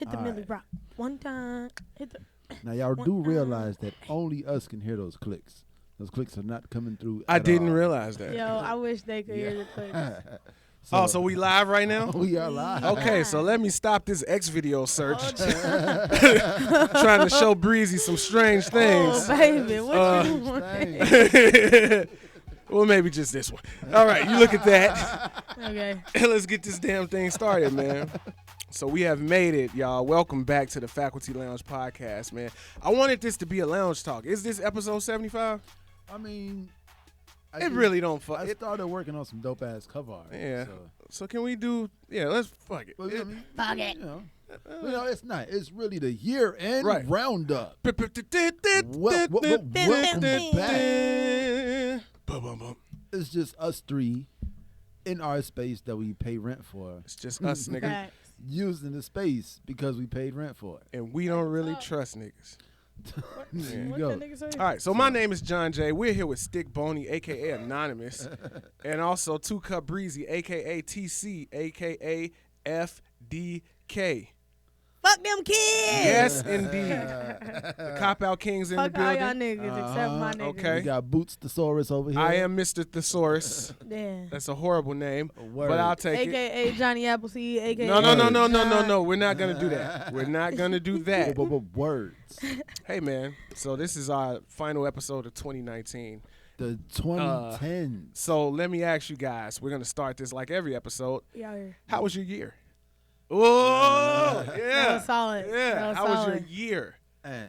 Hit the Millie Rock one time. Hit the. Now y'all do realize that only us can hear those clicks. Those clicks are not coming through. I didn't realize that. Yo, I wish they could hear the clicks. So we live right now? We are live. Okay, so let me stop this X video search. Trying to show Breezy some strange things. Oh, baby, what you want? Well, maybe just this one. All right, you look at that. Okay. And let's get this damn thing started, man. So we have made it, y'all. Welcome back to the Faculty Lounge podcast, man. I wanted this to be a lounge talk. Is this episode 75? I mean, really don't fuck. I started working on some dope ass cover art. Yeah. So can we do? Yeah, let's fuck it. But, I mean, Fuck it. You know, it's not. It's really the year-end roundup. Welcome back. It's just us three in our space that we pay rent for. It's just us, nigga. Using the space because we paid rent for it. And we don't really trust niggas. There you What go. that nigga say? All right, so my name is John J. We're here with Stick Boney, a.k.a. Anonymous, and also Two Cup Breezy, a.k.a. TC, a.k.a. FDK. Fuck them kids. Yes, indeed. The Cop Out Kings in Fuck the all building. y'all niggas except my niggas. Okay. We got Boots Thesaurus over here. I am Mr. Thesaurus. Yeah. That's a horrible name, Word. but I'll take it. AKA Johnny Appleseed, AKA. No. We're not going to do that. We're not going to do that. Words. Hey, man. So this is our final episode of 2019. The 2010s. So let me ask you guys. We're going to start this like every episode. Y'all here. How was your year? Oh, yeah. That was solid. Yeah. That was How solid. was your year? Man,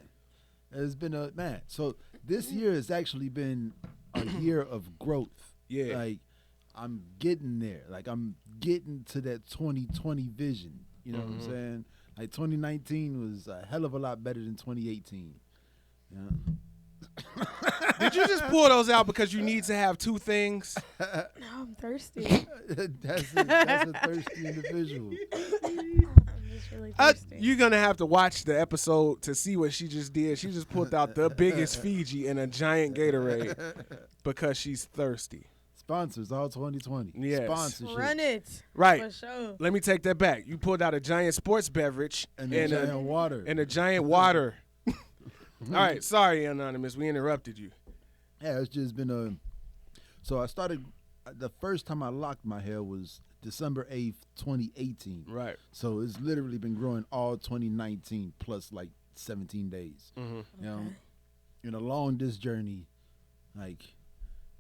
it's been a man. So this year has actually been a year of growth. Yeah. Like I'm getting there. Like I'm getting to that 2020 vision. You know what I'm saying? Like 2019 was a hell of a lot better than 2018. Yeah. Did you just pull those out because you need to have two things? No, I'm thirsty. that's a thirsty individual. I'm just really thirsty. You're going to have to watch the episode to see what she just did. She just pulled out the biggest Fiji and a giant Gatorade because she's thirsty. Sponsors all 2020. Yes. Sponsorship. Run it. Right. For sure. Let me take that back. You pulled out a giant sports beverage And a giant water. And a giant water. All right. Sorry, Anonymous. We interrupted you. Yeah, it's just been a. So I started. The first time I locked my hair was December 8th, 2018. Right. So it's literally been growing all 2019 plus like 17 days. You know, and along this journey, like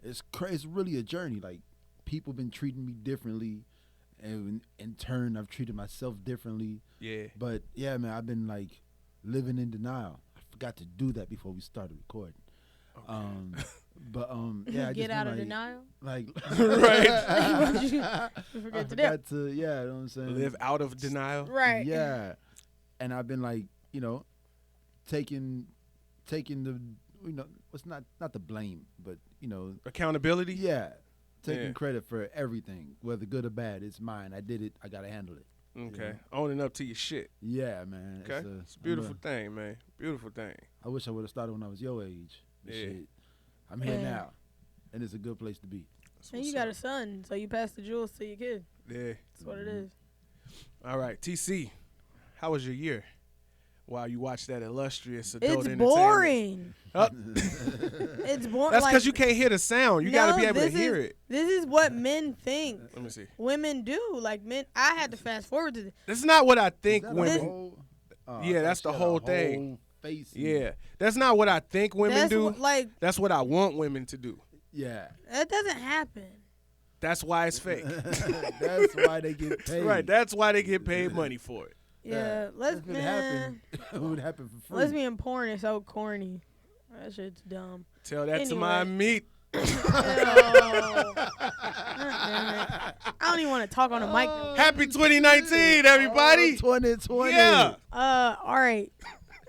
it's crazy. It's really a journey. Like people been treating me differently, and in turn, I've treated myself differently. Yeah. But yeah, man, I've been like living in denial. I forgot to do that before we started recording. Okay. Yeah, I Get just out been of like, denial. Right. You forget I to dip. forgot to, yeah, you know what I'm saying? Live out of denial. Right. Yeah. And I've been like, you know, taking the, you know, it's not the blame, but, you know. Accountability? Yeah. Taking credit for everything, whether good or bad. It's mine. I did it. I got to handle it. Okay. Yeah. Owning up to your shit. Yeah, man. Okay. It's a beautiful thing, man. Beautiful thing. I wish I would have started when I was your age. But Yeah. shit, I'm here now, and it's a good place to be. And you got a son, so you pass the jewels to your kid. Yeah. That's what it is. All right. TC, how was your year? While you watch that illustrious adult It's entertainment. boring. Oh. It's boring. That's like, because you can't hear the sound. You got to be able to hear it. This is what men think. Let me see. Women do. Like men, I had to fast forward to this. That's not what I think Is that a women. whole- Yeah, that's the she had a whole thing. Face. Yeah, that's not what I think women That's do. like That's what I want women to do. Yeah. that doesn't happen. That's why it's fake. That's why they get paid. Right. That's why they get paid money for it. Yeah, let's If it happened, it would happen for free. lesbian porn is so corny. That shit's dumb. Tell that to my meat. Ew. God damn it. I don't even want to talk on the mic. Happy 2019, everybody. 2020. Yeah. All right.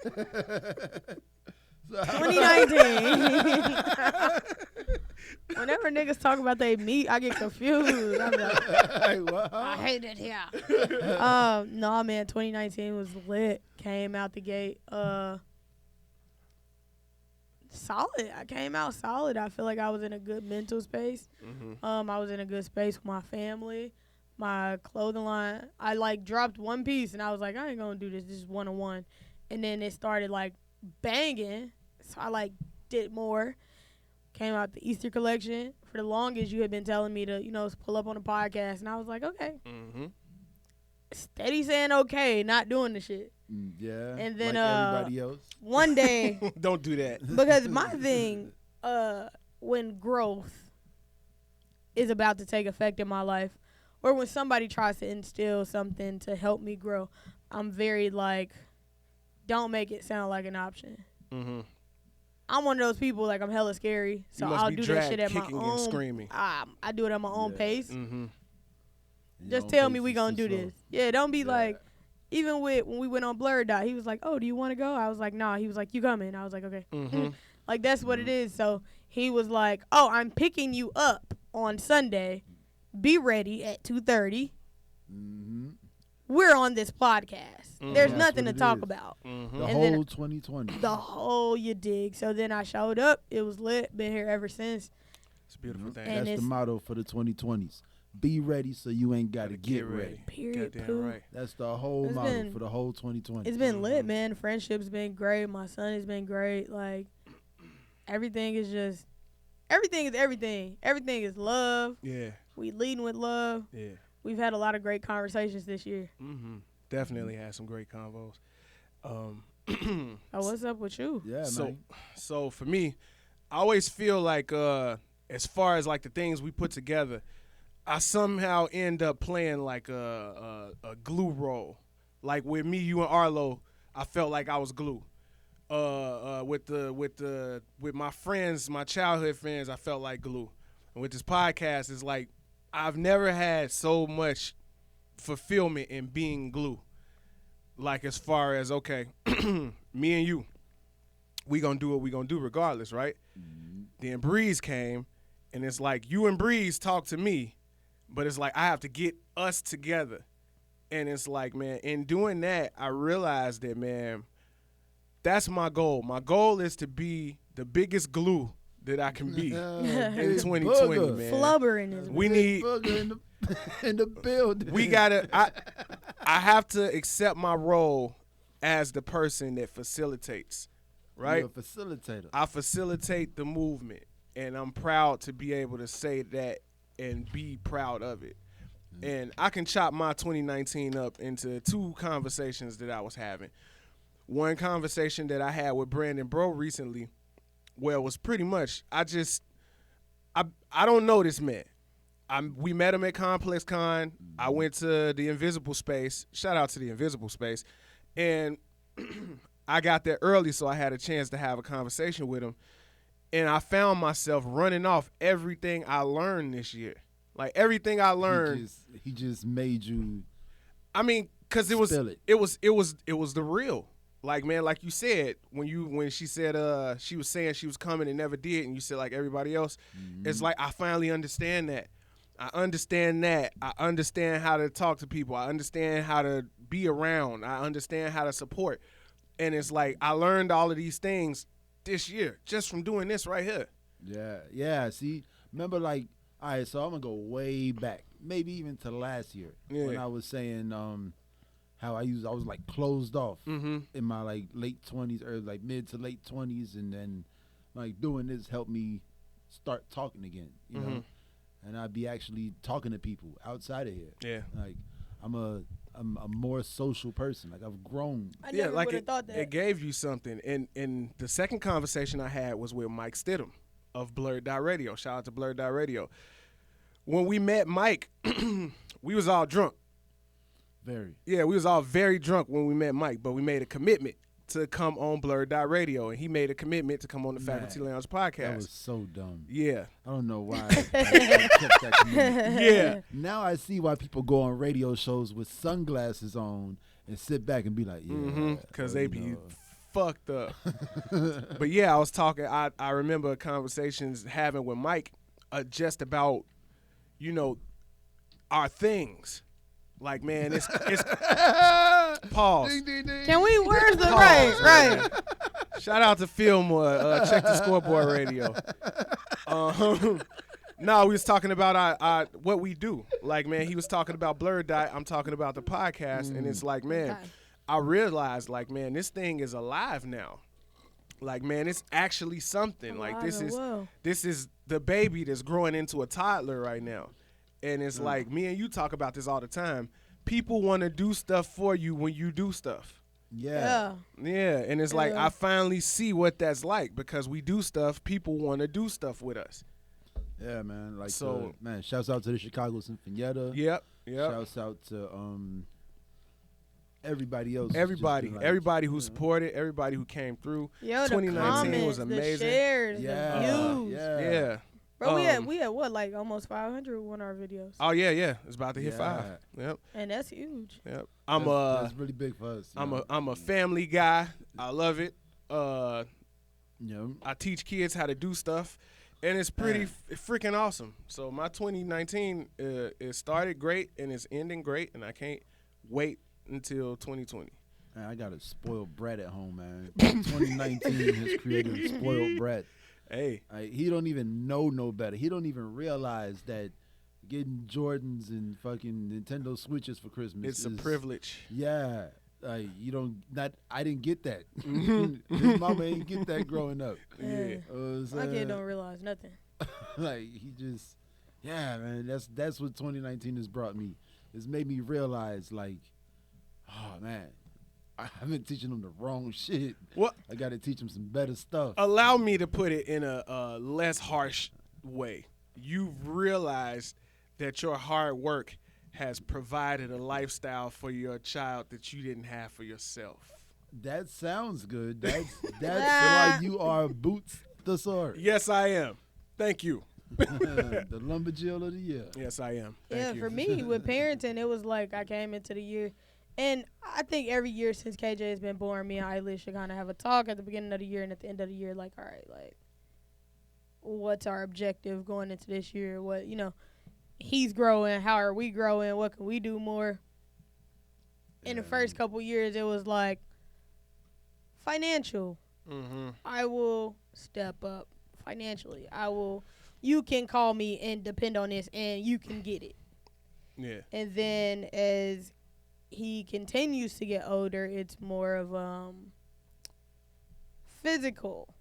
So 2019. Whenever niggas talk about they meat, I get confused. I'm like, Hey, what? I hate it here. No, man, 2019 was lit. Came out the gate. Solid. I came out solid. I feel like I was in a good mental space. I was in a good space with my family. my clothing line. I like dropped one piece and I was like, I ain't gonna do this. This is 1-on-1. And then it started like banging. So I like did more. Came out the Easter collection. For the longest, you had been telling me to, pull up on a podcast. And I was like, okay. Mm-hmm. Steady saying okay, not doing the shit. Yeah. And then like everybody else. One day. Don't do that. Because my thing, when growth is about to take effect in my life, or when somebody tries to instill something to help me grow, I'm very like, don't make it sound like an option. Mm-hmm. I'm one of those people, like, I'm hella scary, so I'll do that shit at my own. And screaming. I do it at my own pace. Mm-hmm. Just tell me we gonna do this. Yeah, don't be like, even when we went on Blurred Dot, he was like, oh, do you want to go? I was like, nah. He was like, you coming? I was like, okay. Mm-hmm. Like, that's what it is. So he was like, oh, I'm picking you up on Sunday. Be ready at 2:30. Mm-hmm. We're on this podcast. Mm-hmm. There's That's nothing to what it talk is. about. Mm-hmm. The And whole then 2020. The whole you dig. So then I showed up. It was lit. Been here ever since. It's a beautiful thing. And That's the motto for the 2020s. Be ready so you ain't got to get ready. Period. Goddamn Pooh. right. That's the whole It's motto been- for the whole 2020. It's been lit, man. Friendship's been great. My son has been great. Like, everything is just, everything is everything. Everything is love. Yeah. We leading with love. Yeah. We've had a lot of great conversations this year. Mm-hmm. Definitely had some great convos. Oh, what's up with you? Yeah, man. So for me, I always feel like as far as like the things we put together, I somehow end up playing like a glue role. Like with me, you and Arlo, I felt like I was glue. With my friends, my childhood friends, I felt like glue. And with this podcast, it's like I've never had so much fulfillment in being glue. Like as far as, okay, me and you, we gonna do what we gonna do regardless, right? Mm-hmm. Then Breeze came, and it's like you and Breeze talk to me, but it's like I have to get us together. And it's like, man, in doing that, I realized that, man, that's my goal. My goal is to be the biggest glue that I can be in 2020, booger. man. Flubbering is We Big need booger in the building. we gotta I have to accept my role as the person that facilitates, right? You're a facilitator. I facilitate the movement, and I'm proud to be able to say that and be proud of it. And I can chop my 2019 up into two conversations that I was having. One conversation that I had with Brandon Bro recently, where it was pretty much I don't know this man. We met him at Complex Con. I went to the Invisible Space. Shout out to the Invisible Space. And I got there early, so I had a chance to have a conversation with him. And I found myself running off everything I learned this year. Like everything I learned. He just made you. I mean, because it was Spill it. it was the real. Like, man, like you said, when she said she was saying she was coming and never did, and you said like everybody else, it's like I finally understand that. I understand that. I understand how to talk to people. I understand how to be around. I understand how to support. And it's like I learned all of these things this year just from doing this right here. Yeah. See, remember, like, all right. So I'm gonna go way back, maybe even to last year when I was saying how I was like closed off in my like late 20s or like mid to late 20s, and then like doing this helped me start talking again, you know. And I'd be actually talking to people outside of here. Yeah. Like I'm a more social person. Like I've grown. I never like would have thought that. it gave you something. And the second conversation I had was with Mike Stidham of Blurred Dot Radio. Shout out to Blurred Dot Radio. When we met Mike, we was all drunk. Very. Yeah, we was all very drunk when we met Mike, but we made a commitment to come on Blurred Dot Radio, and he made a commitment to come on the Faculty Lounge podcast. That was so dumb. Yeah. I don't know why I kept that commitment. Yeah. Now I see why people go on radio shows with sunglasses on and sit back and be like, yeah. Because well, they you be know. fucked up. But yeah, I was talking, I remember conversations having with Mike just about, you know, our things. Like, man, it's pause. Ding, ding, ding. Can we? Where's the Pause, right? Shout out to Fillmore. Check the Scoreboard Radio. No, we was talking about our what we do. Like, man, he was talking about Blurred Dot. I'm talking about the podcast, and it's like, man, Okay. I realized, like, man, this thing is alive now. Like, man, it's actually something. Like, Alive and well. this is the baby that's growing into a toddler right now, and it's like me and you talk about this all the time. People want to do stuff for you when you do stuff. Yeah. Yeah, and it's like Yeah. I finally see what that's like because we do stuff. People want to do stuff with us. Yeah, man. Like, So- man, shouts out to the Chicago Sinfonietta. Yep. Shouts out to everybody else. Everybody, Just been, like, everybody who supported, everybody who came through. Yo, the 2019 comments, was amazing. the shares, Yeah. the views. Yeah. Bro, we had what, like almost 500 on our videos, Oh yeah. It's about to hit Yeah. 5. Yep. and that's huge. Yep. That's really big for us. I'm a family guy. I love it. Yeah. I teach kids how to do stuff, and it's pretty freaking awesome. So my 2019 it started great and it's ending great, and I can't wait until 2020. Man, I got a spoiled brat at home, man. 2019 has created a spoiled brat. Hey, He don't even know no better. He don't even realize that getting Jordans and fucking Nintendo Switches for Christmas it's a is privilege. Yeah. You don't I didn't get that. Mm-hmm. His mama ain't get that growing up. Yeah. My kid don't realize nothing. Like he just man, that's what 2019 has brought me. It's made me realize, like, oh man, I've been teaching them the wrong shit. What? I got to teach them some better stuff. Allow me to put it in a less harsh way. You've realized that your hard work has provided a lifestyle for your child that you didn't have for yourself. That sounds good. That's why you are Boots the Sword. Yes, I am. Thank you. The Lumberjill of the year. Yes, I am. Thank Yeah, you. for me with parenting, it was like I came into the year, and I think every year since KJ has been born, me and Eilish should kind of have a talk at the beginning of the year and at the end of the year, like, all right, like, what's our objective going into this year? What, he's growing, how are we growing? What can we do more? In the first couple years, it was like financial. Mm-hmm. I will step up financially. You can call me and depend on this, and you can get it. Yeah. And then as he continues to get older, it's more of physical.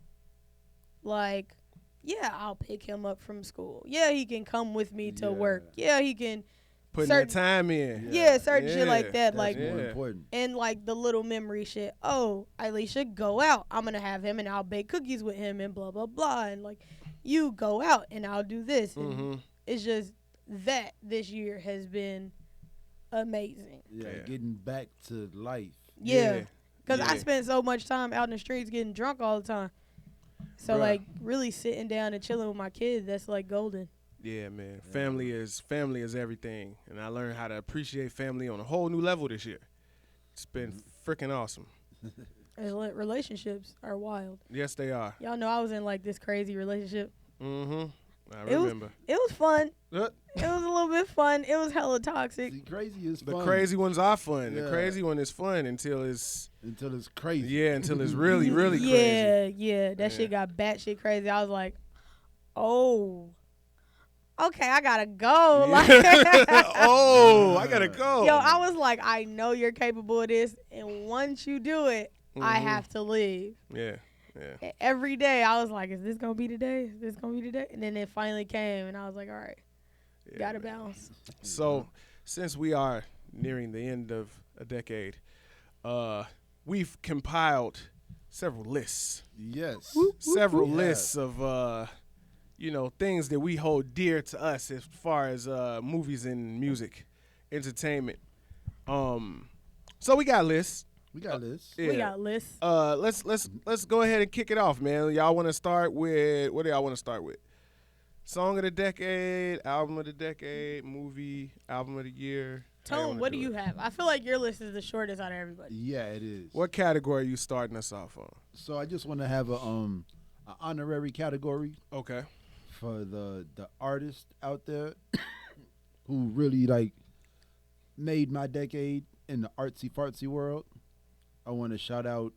Like, yeah, I'll pick him up from school. Yeah, he can come with me to work. Yeah, he can Putting certain- that time in. Yeah, certain shit Yeah, like that. That's Like, more Yeah. important. and like the little memory shit. Oh, Alicia, go out. I'm gonna have him, and I'll bake cookies with him, and blah blah blah. And like, you go out, and I'll do this. And Mm-hmm. it's just that this year has been amazing. Yeah, Yeah. getting back to life. Yeah, because I Yeah. spent so much time out in the streets getting drunk all the time. So Bruh. like, really sitting down and chilling with my kids, that's like golden. Yeah, man. Family is everything, and I learned how to appreciate family on a whole new level this year. It's been freaking awesome. And relationships are wild. Yes, they are. Y'all know I was in like this crazy relationship. Mm-hmm. I It was- remember. It was fun. Uh, It was a little bit fun. It was hella toxic. See, crazy is the fun crazy ones are fun. The Yeah. crazy one is fun until it's until it's crazy. until it's really crazy. Yeah. That Yeah. shit got batshit crazy. I was like, oh, okay, I gotta go. Like, Oh, I gotta go. yo, I was like, I know you're capable of this, and once you do it, I Mhm. have to leave. Yeah. Every day, I was like, is this gonna be the day? Is this gonna be the day? And then it finally came, and I was like, all right, Yeah, gotta man. bounce. So, since we are nearing the end of a decade, we've compiled several lists. Yes. Several Yeah. lists of things that we hold dear to us as far as movies and music, entertainment. So we got lists. We got this. We got lists. Let's go ahead and kick it off, man. Y'all want to start with what do y'all want to start with? Song of the decade, album of the decade, movie, album of the year. How y'all Tone, wanna what do it? you have? I feel like your list is the shortest out of everybody. Yeah, it is. What category are you starting us off on? So I just want to have a honorary category Okay. for the artist out there who really like made my decade in the artsy fartsy world. I want to shout out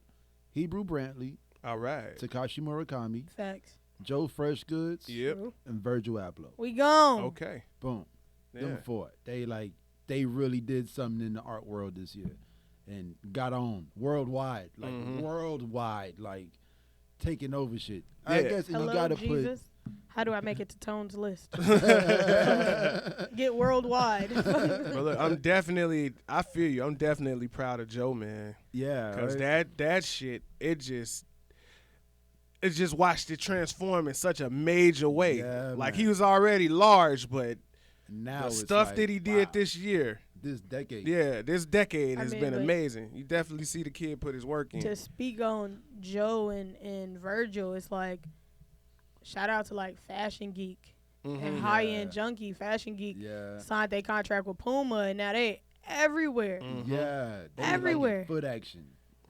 Hebrew Brantley, All right. Takashi Murakami, Facts. Joe Fresh Goods, Yep. and Virgil Abloh. We gone. Okay. Boom. Yeah. Them four. They really did something in the art world this year, and got on worldwide, like taking over shit. I Yeah. guess you Hello, gotta Jesus. How do I make it to Tone's list? Get worldwide. But look, I feel you. I'm definitely proud of Joe, man. Yeah, Because right? that shit, it just watched it transform in such a major way. Yeah, like man. he was already large, but Now the it's stuff like, that he did wow, this year, this decade. yeah, this decade I has mean, been but- amazing. You definitely see the kid put his work in. To speak on Joe and Virgil, it's like, shout out to like Fashion Geek and High End Junkie. Fashion Geek Yeah. signed their contract with Puma, and now they everywhere. Yeah. They Everywhere. Like foot action.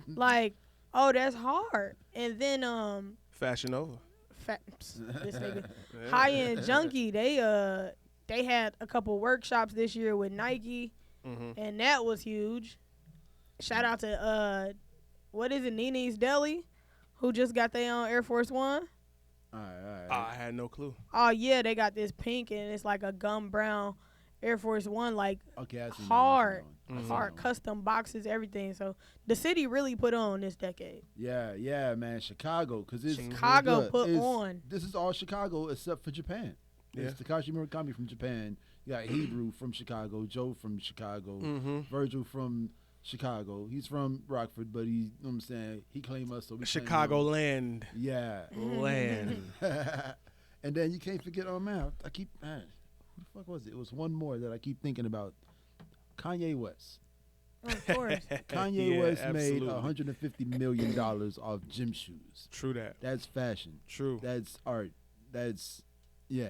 Like, oh, that's hard. And then Fashion Nova. this nigga, High End Junkie, they had a couple workshops this year with Nike, and that was huge. Shout out to what is it, Nene's Deli, who just got their own Air Force One. All right. I had no clue. Oh yeah, they got this pink and it's like a gum brown Air Force One, like Okay, I see. hard, I see hard that one. custom boxes, everything. So the city really put on this decade. Yeah, man. Chicago, because it's Chicago look, put it's- on. This is all Chicago except for Japan. Yeah. It's Takashi Murakami from Japan. You got Hebrew from Chicago, Joe from Chicago, Mm-hmm. Virgil from Chicago. He's from Rockford, but he, you know what I'm saying, he claimed us, so we claim Chicago him. land. Yeah. Land. And then you can't forget, oh man, who the fuck was it? It was one more that I keep thinking about. Kanye West. Of course. Kanye Yeah, West absolutely. made $150 million off gym shoes. True that. That's fashion. True. That's art. Yeah.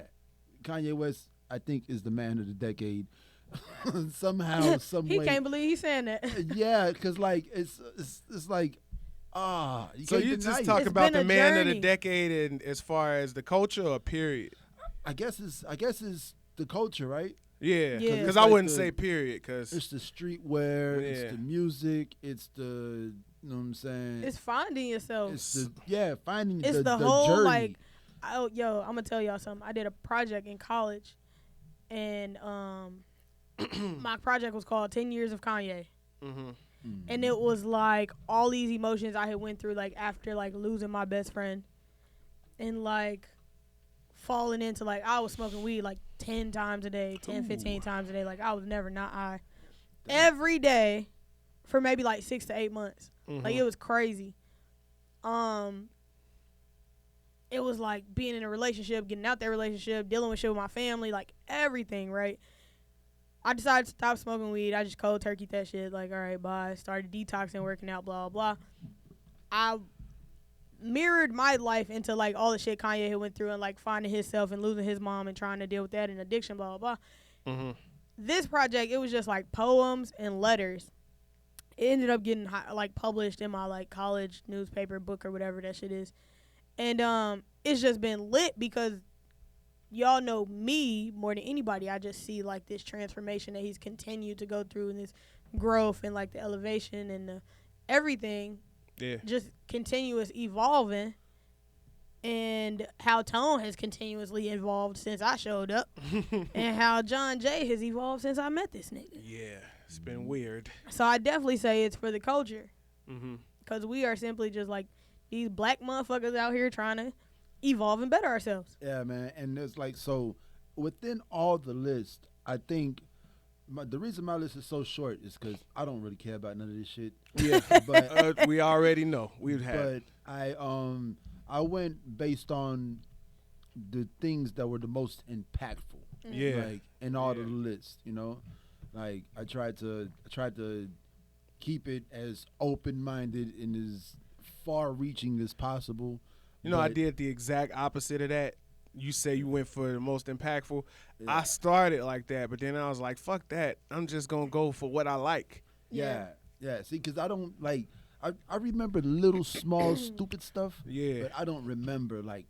Kanye West, I think, is the man of the decade. Somehow, some He way. can't believe he's saying that. Yeah, because like it's like you So can't you deny just it. talk It's about been the a man of journey. the decade, and as far as the culture or period. I guess it's the culture, right? Yeah, Yeah. because It's I like wouldn't the- say period, because It's the streetwear, Yeah. it's the music, it's the, you know what I'm saying? It's finding yourself. It's finding It's the the whole journey. like, I'm gonna tell y'all something. I did a project in college, and my project was called 10 Years of Kanye. And it was like all these emotions I had went through, like after like losing my best friend, and like falling into like I was smoking weed like 10 times a day, 10, 15 times a day. Like I was never not high. Every day for maybe like 6 to 8 months. Like it was crazy. It was like being in a relationship, getting out that relationship, dealing with shit with my family, like everything, right? I decided to stop smoking weed. I just cold turkeyed that shit. Like, all right, bye. Started detoxing, working out, blah, blah. I mirrored my life into, like, all the shit Kanye had went through and, like, finding himself and losing his mom and trying to deal with that and addiction, blah, blah, blah. This project, it was just, like, poems and letters. It ended up getting, like, published in my, like, college newspaper, book, or whatever that shit is. And it's just been lit because y'all know me more than anybody. I just see like this transformation that he's continued to go through and this growth and like the elevation and the everything. Yeah. Just continuous evolving, and how Tone has continuously evolved since I showed up, and how John Jay has evolved since I met this nigga. Yeah, it's been weird. So I definitely say it's for the culture, Mm-hmm. because we are simply just like these black motherfuckers out here trying to evolve and better ourselves. Yeah, man. And it's like, so within all the list, I think the reason my list is so short is because I don't really care about none of this shit. Yeah, But we already know. We've had. but I went based on the things that were the most impactful. Yeah. Like in all Yeah. the lists, you know? Like I tried to keep it as open minded and as far reaching as possible. You know, I But- did the exact opposite of that. You say you went for the most impactful. Yeah. I started like that, but then I was like, fuck that. I'm just going to go for what I like. Yeah. See, because I don't like. I remember little small stupid stuff. Yeah. But I don't remember like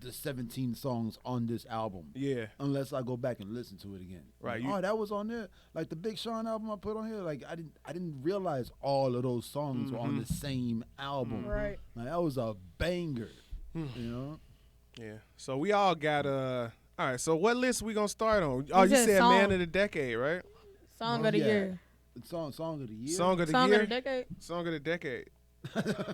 the 17 songs on this album. Yeah. Unless I go back and listen to it again. Right, Like, that was on there. Like the Big Sean album I put on here. Like I didn't realize all of those songs were on the same album. Right. Like that was a banger. You know. Yeah. So we all got all right. So what list we gonna start on? Oh, you said said song. man of the decade, right? Song of the year. Song of the year. Song of the Song year. of the decade. Song of the decade.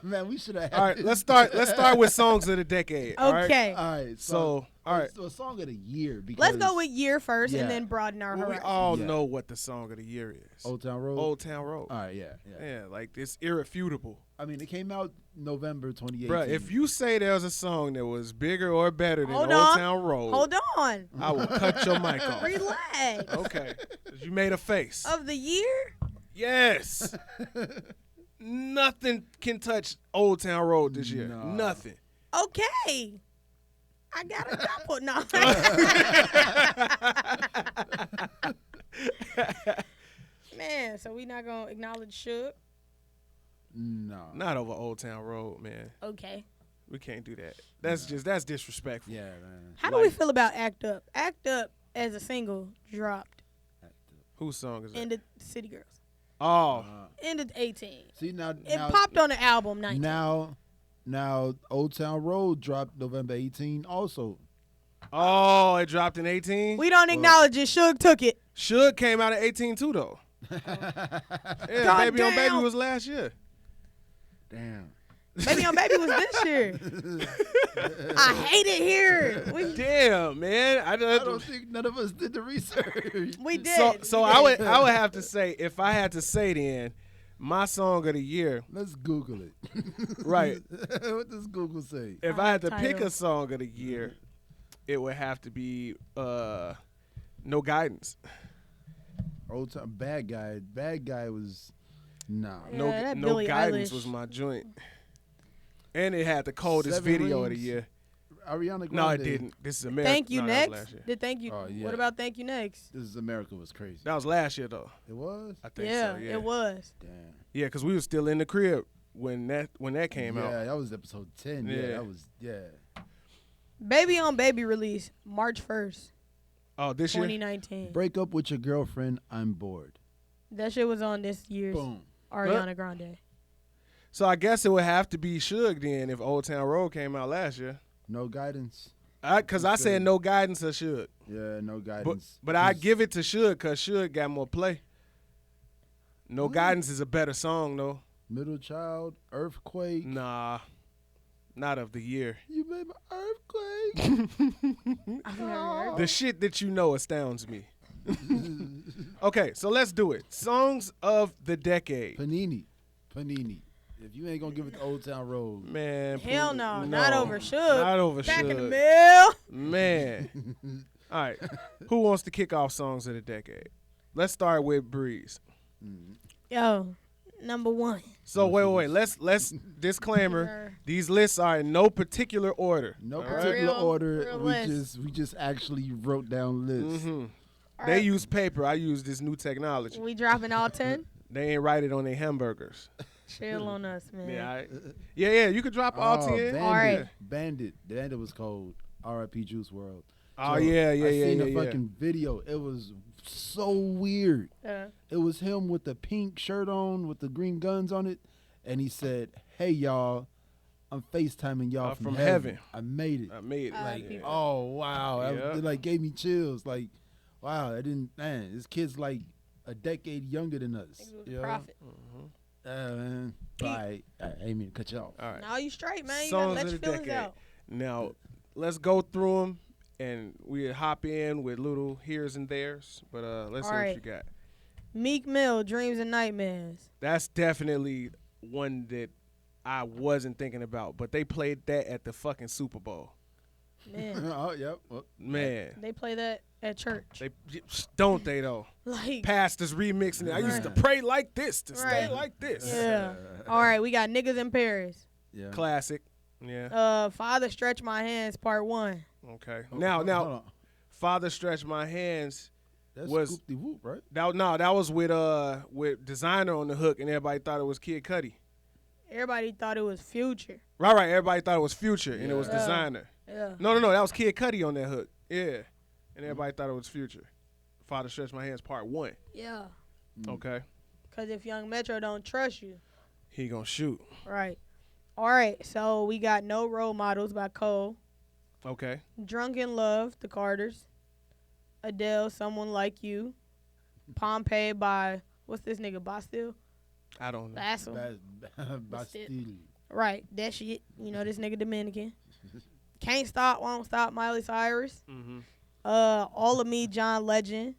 Man, we should have. All right. Let's start with songs of the decade. All right? Okay. All right. So all right. So a song of the year. Because Let's go with year first Yeah. and then broaden our Well, we horizon. all Yeah. know what the song of the year is. Old Town Road. Old Town Road. All right. Yeah. Yeah, like it's irrefutable. I mean, it came out November 2018. Bruh, if you say there's a song that was bigger or better than Hold Old on. Town Road, Hold on. I will cut your mic off. Relax. Okay. 'Cause you made a face. Of the year? Yes. Nothing can touch Old Town Road this year. Nah. Nothing. Okay. I got a couple. No. Man, so we not going to acknowledge Suge? No. Not over Old Town Road, man. Okay. We can't do that. That's disrespectful. Yeah, man. How do we feel about Act Up? Act Up as a single dropped Whose song is that? in the City Girls. Oh. In the 18. See now. It popped on the album 19. Now, Old Town Road dropped November 18 also. Oh, it dropped in 18? We don't acknowledge it. Suge took it. Suge came out in 18 too, though. Yeah, God Baby on Baby damn. was last year. Damn. Baby on Baby was this year. I hate it here. Damn, man. I don't think none of us did the research. We did. So I would have to say, if I had to say then, my song of the year, Let's Google it. right? What does Google say? If I had to pick Title. a song of the year, it would have to be No Guidance. Old Town Bad Guy. Bad Guy was nah. Yeah, No, that no Billie Guidance Eilish. was my joint. And it had the coldest 7 video of the rings. year. Ariana Grande. No, it didn't. This is America. Thank You No, that was Next. last year. Did Thank You. Oh, yeah. What about Thank You Next? This is America was crazy. That was last year though. It was? I think Yeah, so. Yeah, it was. Damn. Yeah, because we was still in the crib when that came yeah, out. that was episode 10. Yeah, Yeah. that was Baby on Baby release March 1st, Oh, this year. 2019. Break up with your girlfriend, I'm bored. That shit was on this year's Boom. Ariana Grande. So I guess it would have to be Suge then if Old Town Road came out last year. No guidance. Because I said No Guidance or Suge. Yeah, no guidance. But I give it to Suge because Suge got more play. No Guidance is a better song though. Middle Child, Earthquake. Nah, not of the year. You made my earthquake. I've never heard The shit that you know astounds me. Okay, so let's do it. Songs of the decade. Panini. If you ain't gonna give it to Old Town Road, Man. Hell please- no, not over Suge. Not over Back Suge. in the mill. Man. All right. Who wants to kick off songs of the decade? Let's start with Breeze. Yo, number one. So wait. Let's disclaimer. These lists are in no particular order. no all right? particular Real order. list. We just actually wrote down lists. Mm-hmm. All They right. use paper. I use this new technology. We dropping all 10? They ain't write it on their hamburgers. Chill on us, man. Yeah, yeah. You could drop all 10. Bandit. All right. Bandit was cold. R.I.P. Juice World. Oh So, yeah. I seen the yeah. fucking video. It was so weird. Uh, It was him with the pink shirt on with the green guns on it, and he said, "Hey y'all, I'm FaceTiming y'all from heaven. I made it." I made it. Like, Yeah. Oh wow, Yeah. it like gave me chills. Like, wow, I didn't. Man, this kid's like a decade younger than us. niggas was you a know? prophet. Man. I ain't mean to cut you off. All right. Now you straight, man. You Songs gotta let of your the feelings decade. out. Now, let's go through them, and we hop in with little here's and there's. But let's see All what right. you got. Meek Mill, Dreams and Nightmares. That's definitely one that I wasn't thinking about, but they played that at the fucking Super Bowl. Man, Oh yep. Well, Man, they play that at church. they don't they though? Like, Pastors remixing it. I used to pray like this to stay Right. like this. yeah. All right, we got Niggas in Paris. yeah. Classic. Yeah. Father Stretch My Hands, Part 1. Okay. Oh, Now, hold on. Father Stretch My Hands. That's was- Scoop de Whoop, right? That was with Designer on the hook, and everybody thought it was Kid Cudi. Everybody thought it was Future. Right. Everybody thought it was Future, and it was Yeah. Designer. Yeah. No. That was Kid Cudi on that hook. Yeah. And everybody thought it was Future. Father Stretch My Hands, Part 1. Yeah. Okay. Because if Young Metro don't trust you. He gonna shoot. Right. All right, so we got No Role Models by Cole. Okay. Drunk in Love, The Carters. Adele, Someone Like You. Pompeii by, what's this nigga, Bastille? I don't know. That's him. Bastille. Right, that shit. You know, this nigga Dominican. Can't Stop, Won't Stop, Miley Cyrus. Mm-hmm. All of Me, John Legend.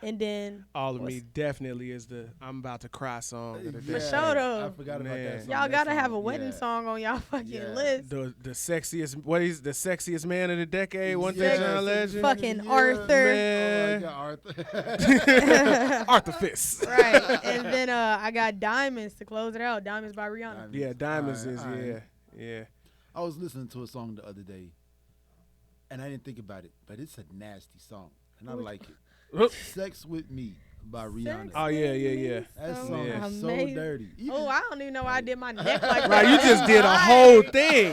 And then All of Me definitely is the I'm about to cry song of the For day. sure, though. I forgot about Man. that song. y'all That gotta song, have a wedding yeah. song on y'all fucking Yeah. list. The sexiest, what is the sexiest man of the decade? One Yeah. thing, John Legend. Fucking Yeah, Arthur. Man. Oh, Arthur. Arthur Fist. Right. And then I got Diamonds to close it out. Diamonds by Rihanna. Yeah, Diamonds Alright, is alright. yeah. I was listening to a song the other day, and I didn't think about it, but it's a nasty song, and I like it. "Sex with Me" by Rihanna. Oh yeah. That So song is so amazing. dirty. Oh, I don't even know why I did my neck like that. Right, you just did a whole thing,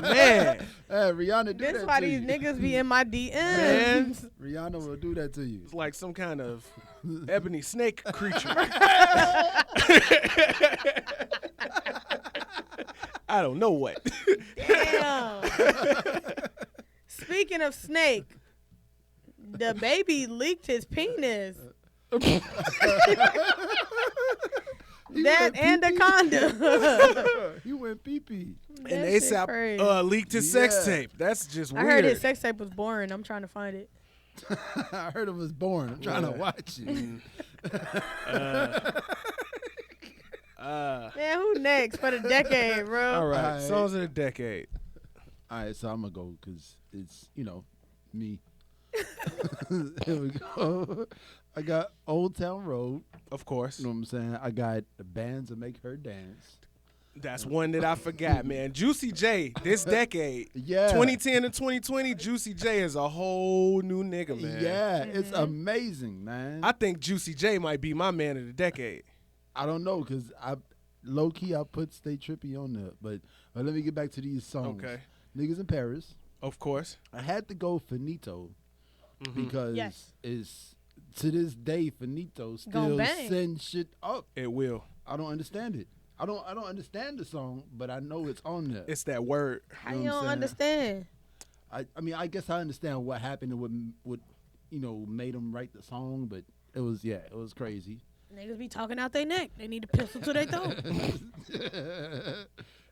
man. Rihanna do This that why to these you. niggas be in my Man. DMs. Rihanna will do that to you. It's like some kind of ebony snake creature. I don't know what. Damn. Speaking of snake, the baby leaked his penis. That anaconda. He went pee-pee. And ASAP leaked his sex Yeah. tape. That's just I weird. heard his sex tape was boring. I'm trying to find it. I heard it was born. I'm trying to watch it. Man, who next for the decade, bro? All right, Alright. songs of the decade. All right, so I'm going to go because it's, me. Here we go. I got Old Town Road. Of course. You know what I'm saying? I got the bands that make her dance. That's one that I forgot, man. Juicy J, this decade. Yeah. 2010 to 2020, Juicy J is a whole new nigga, man. Yeah, it's amazing, man. I think Juicy J might be my man of the decade. I don't know because low key I put Stay Trippy on there, but let me get back to these songs. Okay. Niggas in Paris. Of course. I had to go Finito because Yes. it's to this day Finito Gon' still bang. send shit up. It will. I don't understand it. I don't understand the song, but I know it's on there. It's that word. How You you know what don't I'm understand? I mean I guess I understand what happened and what made him write the song, but it was crazy. Niggas be talking out their neck. They need a pistol to their throat.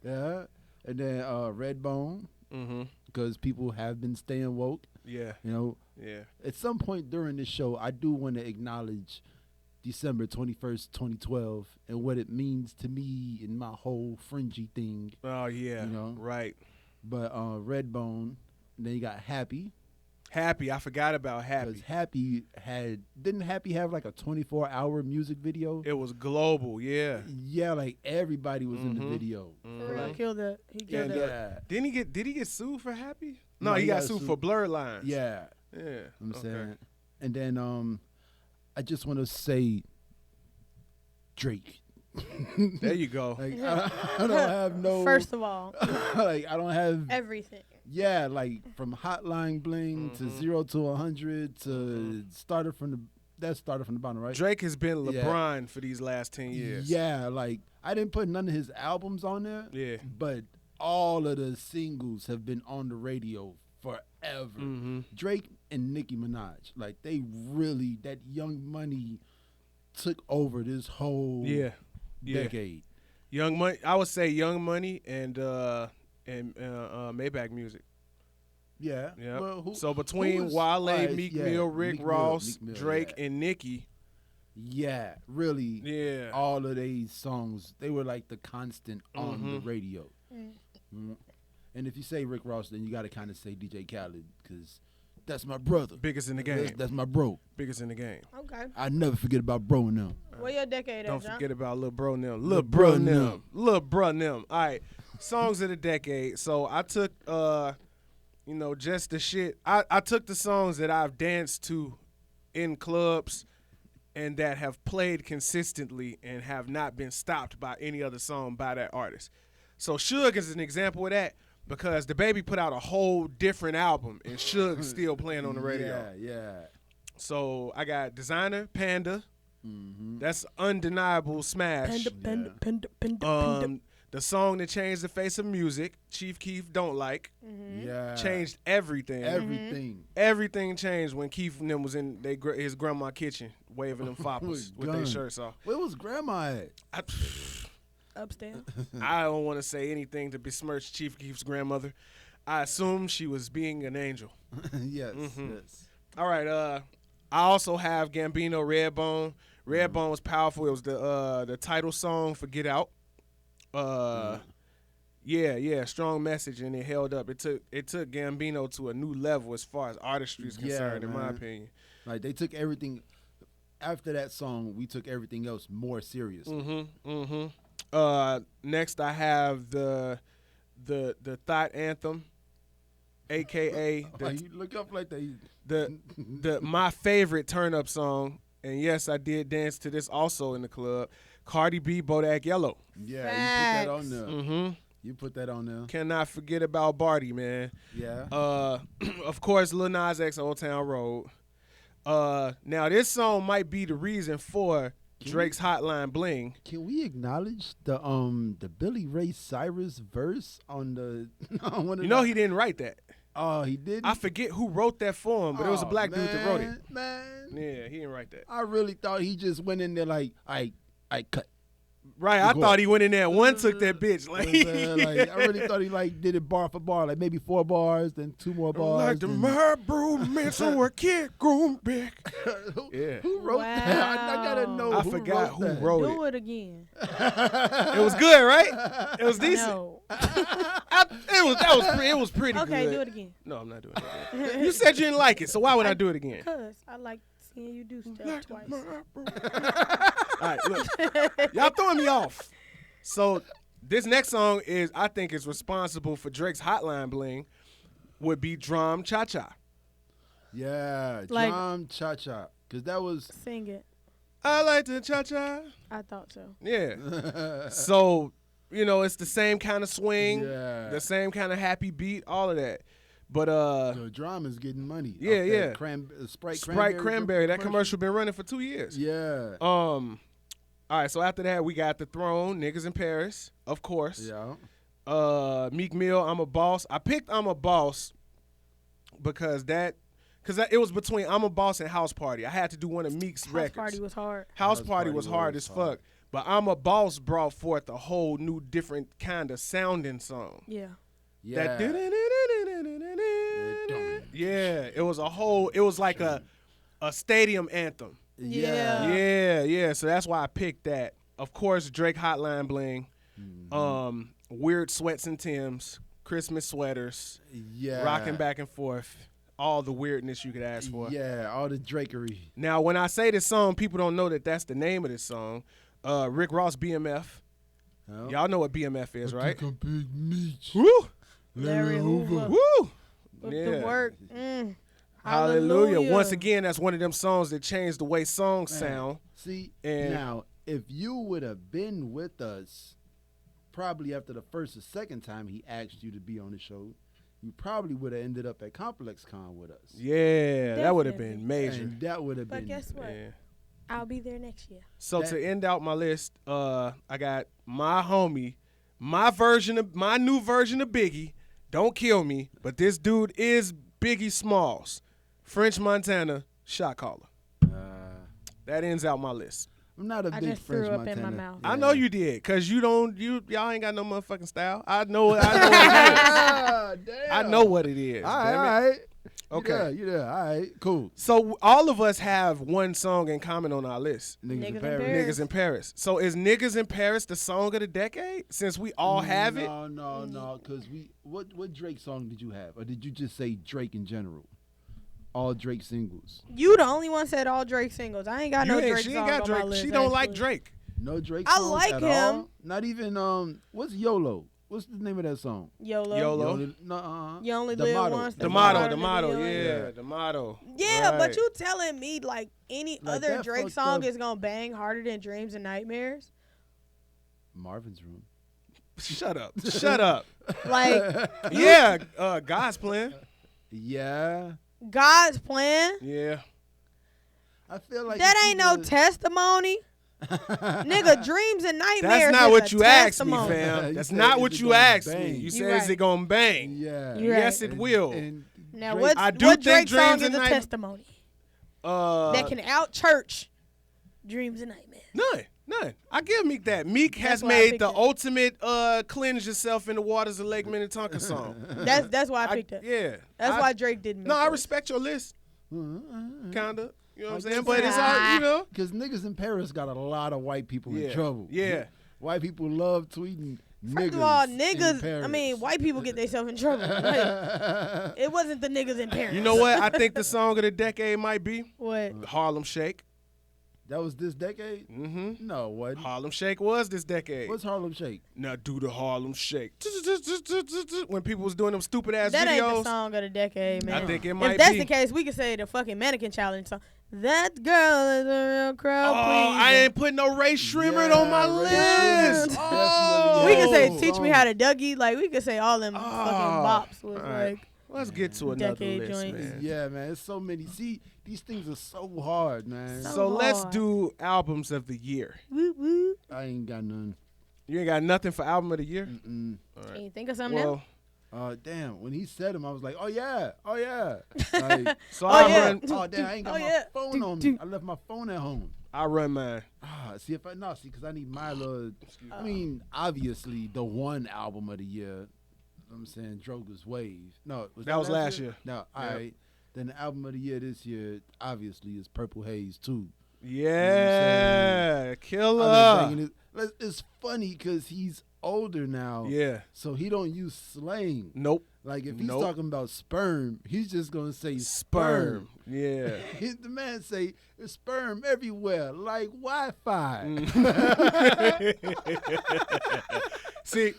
Yeah, and then Redbone Mm-hmm. because people have been staying woke. Yeah. Yeah. At some point during this show, I do want to acknowledge December 21st, 2012, and what it means to me and my whole fringy thing. Oh, yeah. Right. But Redbone, and then you got Happy. Happy. I forgot about Because Happy. didn't Happy have like a 24-hour music video? It was global, yeah. Yeah, like everybody was in the video. For real, killed it. He killed it. Yeah. Did he get sued for Happy? No, No, he he got got sued sued. for blurred lines. Yeah. Yeah. I'm Okay. saying. And then I just want to say Drake. There you go. Like I don't have no First of all, like I don't have everything. yeah, like from Hotline Bling to 0 to 100 to started from the bottom, right? Drake has been Yeah. LeBron for these last 10 years. Yeah, like I didn't put none of his albums on there. Yeah. But all of the singles have been on the radio forever. Mm-hmm. Drake and Nicki Minaj, like they really that Young Money took over this whole Yeah. decade. Young Money. I would say Young Money and Maybach Music. Yeah. Yeah. Well, So between was- Wale, alright, Meek yeah, Mill, Rick Meek Mill, Ross, Meek Mill, Drake, yeah. and Nicki. Yeah, really. Yeah. All of these songs, they were like the constant on the radio. Mm. And if you say Rick Ross, then you got to kind of say DJ Khaled because that's my brother. Biggest in the game. That's my bro. Biggest in the game. Okay. I never forget about bro and them. Where your decade Don't at, John? forget about Lil Bro Nim. Lil Bro Nim. Nim. Lil Bro Nim. All right. Songs of the decade. So I took, just the shit. I took the songs that I've danced to in clubs and that have played consistently and have not been stopped by any other song by that artist. So Suge is an example of that because the baby put out a whole different album and Suge's still playing on the radio. Yeah. So I got Designer, Panda. Mm-hmm. That's undeniable smash. Panda. The song that changed the face of music, Chief Keef Don't Like, Yeah. changed everything. Everything. Everything changed when Keef and them was in his grandma's kitchen waving them foppers with their shirts off. Where was grandma at? Upstairs. I don't want to say anything to besmirch Chief Keef's grandmother. I assume she was being an angel. Yes, Mm-hmm. yes. All right. I also have Gambino Redbone. Redbone was powerful. It was the title song for Get Out. Yeah, strong message, and it held up. It took Gambino to a new level as far as artistry is concerned, in my opinion. Like they took everything after that song. We took everything else more seriously. Next, I have the Thought Anthem, aka Like, you look up like that. the my favorite turn up song, and yes, I did dance to this also in the club. Cardi B, Bodak Yellow. Yeah, you put that on there. Mm-hmm. You put that on there. Cannot forget about Barty, man. Yeah. Of course, Lil Nas X, Old Town Road. Now this song might be the reason for Drake's Hotline Bling. Can we acknowledge the Billy Ray Cyrus verse on the on one of He didn't write that. Oh, he didn't. I forget who wrote that for him, but it was a black dude that wrote it. Man, Yeah, he didn't write that. I really thought he just went in there like, I cut. Right, I thought he went in there and one took that bitch. Like, I really thought he like did it bar for bar, like maybe 4 bars, then 2 more bars. Like the Marlboro man, so a kid grown back. Yeah. Who wrote that? I gotta know. I forgot who wrote Do it again. It was good, right? It was decent. No. It was pretty good. Okay, do it again. No, I'm not doing it again. You said you didn't like it, so why would I do it again? Because I like seeing you do stuff twice. All right, look. Y'all throwing me off. So this next song I think is responsible for Drake's Hotline Bling, would be Drum Cha Cha. Yeah, Like- Drum Cha Cha. Because that was... Sing it. I like to cha cha. I thought so. Yeah. So, it's the same kind of swing, Yeah. the same kind of happy beat, all of that. But The Drum is getting money. Yeah, off that yeah. Sprite Cranberry, that commercial been running for 2 years. Yeah. All right, so after that we got The Throne, Niggas in Paris, of course. Yeah. Meek Mill, I'm a Boss. I picked I'm a Boss because it was between I'm a Boss and House Party. I had to do one of Meek's House records. Party was hard. House Party was hard as fuck. But I'm a Boss brought forth a whole new different kind of sounding song. Yeah. Yeah. Yeah, it was like a stadium anthem. Yeah. Yeah. So that's why I picked that. Of course, Drake Hotline Bling, Weird Sweats and Timbs, Christmas sweaters, Yeah. rocking back and forth, all the weirdness you could ask for. Yeah, all the drakery. Now, when I say this song, people don't know that that's the name of this song. Rick Ross, BMF. Oh. Y'all know what BMF is, right? Think I'm Big Meech. Woo! Larry Hoover. Woo! With Yeah. the work. Hallelujah. Once again, that's one of them songs that changed the way songs sound. See, And- now, if you would have been with us probably after the first or second time he asked you to be on the show, you probably would have ended up at Complex Con with us. Yeah, that would have Definitely. been major. And that would have But been... guess what? Yeah. I'll be there next year. So to end out my list, I got my homie, my new version of Biggie. Don't kill me, but this dude is Biggie Smalls, French Montana shot caller. That ends out my list. I'm not a I big just French threw up in Montana. my mouth. I know you did, cause y'all ain't got no motherfucking style. I know what it is. Damn. I know what it is. All damn it. right. Okay. You there. All right, cool. So all of us have one song in common on our list. Niggas in Niggas in Paris. Paris. Niggas in Paris. So is Niggas in Paris the song of the decade? Since we all have it? No, because what Drake song did you have? Or did you just say Drake in general? All Drake singles. You the only one said all Drake singles. I ain't got no Drake She songs ain't got on Drake. my list. She don't like actually. Drake. No Drake I songs like at him. all? Not even, what's YOLO? What's the name of that song? YOLO. YOLO. No, You only The live Motto. once. The that's motto, part the of motto, video. yeah, the motto. Yeah, Right. but you telling me like any Like other that Drake fucked song up. is gonna bang harder than Dreams and Nightmares? Marvin's Room. Shut up. Shut up. Like Yeah, God's playing. Yeah. God's plan. Yeah. I feel like That if ain't you no was- testimony. Nigga, dreams and nightmares. That's not is what a you asked me, testimony. fam. You That's said, not is what it you gonna asked me. bang? You You said, is right. it gonna bang? Yeah. You Yes, right. it will. And Now, Drake- I do what think Drake song Dreams is and a Night- testimony that can out church dreams and nightmares? None. I give Meek that. Meek has That's why I made picked the it. ultimate cleanse yourself in the waters of Lake Minnetonka song. That's why I picked it. Yeah. That's why Drake didn't. No, make I those. respect your list. Kinda. You know what I'm saying? guess But it's all, you know. Because niggas in Paris got a lot of white people in trouble. Yeah. White people love tweeting niggas. First of all, in niggas. Paris. I mean, white people get themselves in trouble. Like, it wasn't the niggas in Paris. You know what? I think the song of the decade might be What? Harlem Shake. That was this decade? Mm-hmm. No, it wasn't. Harlem Shake was this decade. What's Harlem Shake? Now do the Harlem Shake. When people was doing them stupid ass That ain't the videos. song of the decade, man. I think it might If that's be. the case, we could say the fucking mannequin challenge song. That girl is a real crowd. Oh, I ain't put no Ray Shrimmer Yeah, on my Ray list. Shrimmer. Oh. We could say Yo, "Teach Me How to Dougie." Like we could say all them fucking bops was All right. like. Let's get to another Decade list, joints. man. Yeah, man. It's so many. See, these things are so hard, man. So So let's hard. do albums of the year. Woo woo. I ain't got none. You ain't got nothing for album of the year? Mm-mm. Can you think of something now? Well, Damn. When he said him, I was like, oh, yeah. Oh, yeah. Like, so Oh, I yeah. run oh, damn. I ain't got Oh, my yeah. phone on me. I left my phone at home. I run mine. See, because I need my little. I mean, obviously, the one album of the year. I'm saying Droga's Wave. No, That was last year. No, all Yep. right. Then the album of the year this year, obviously, is Purple Haze 2. Yeah, I've been killer. banging it. It's funny because he's older now. Yeah. So he don't use slang. Nope. Like if he's Nope. talking about sperm, he's just gonna say Sperm. Yeah. The man say "There's sperm everywhere, like Wi-Fi. see,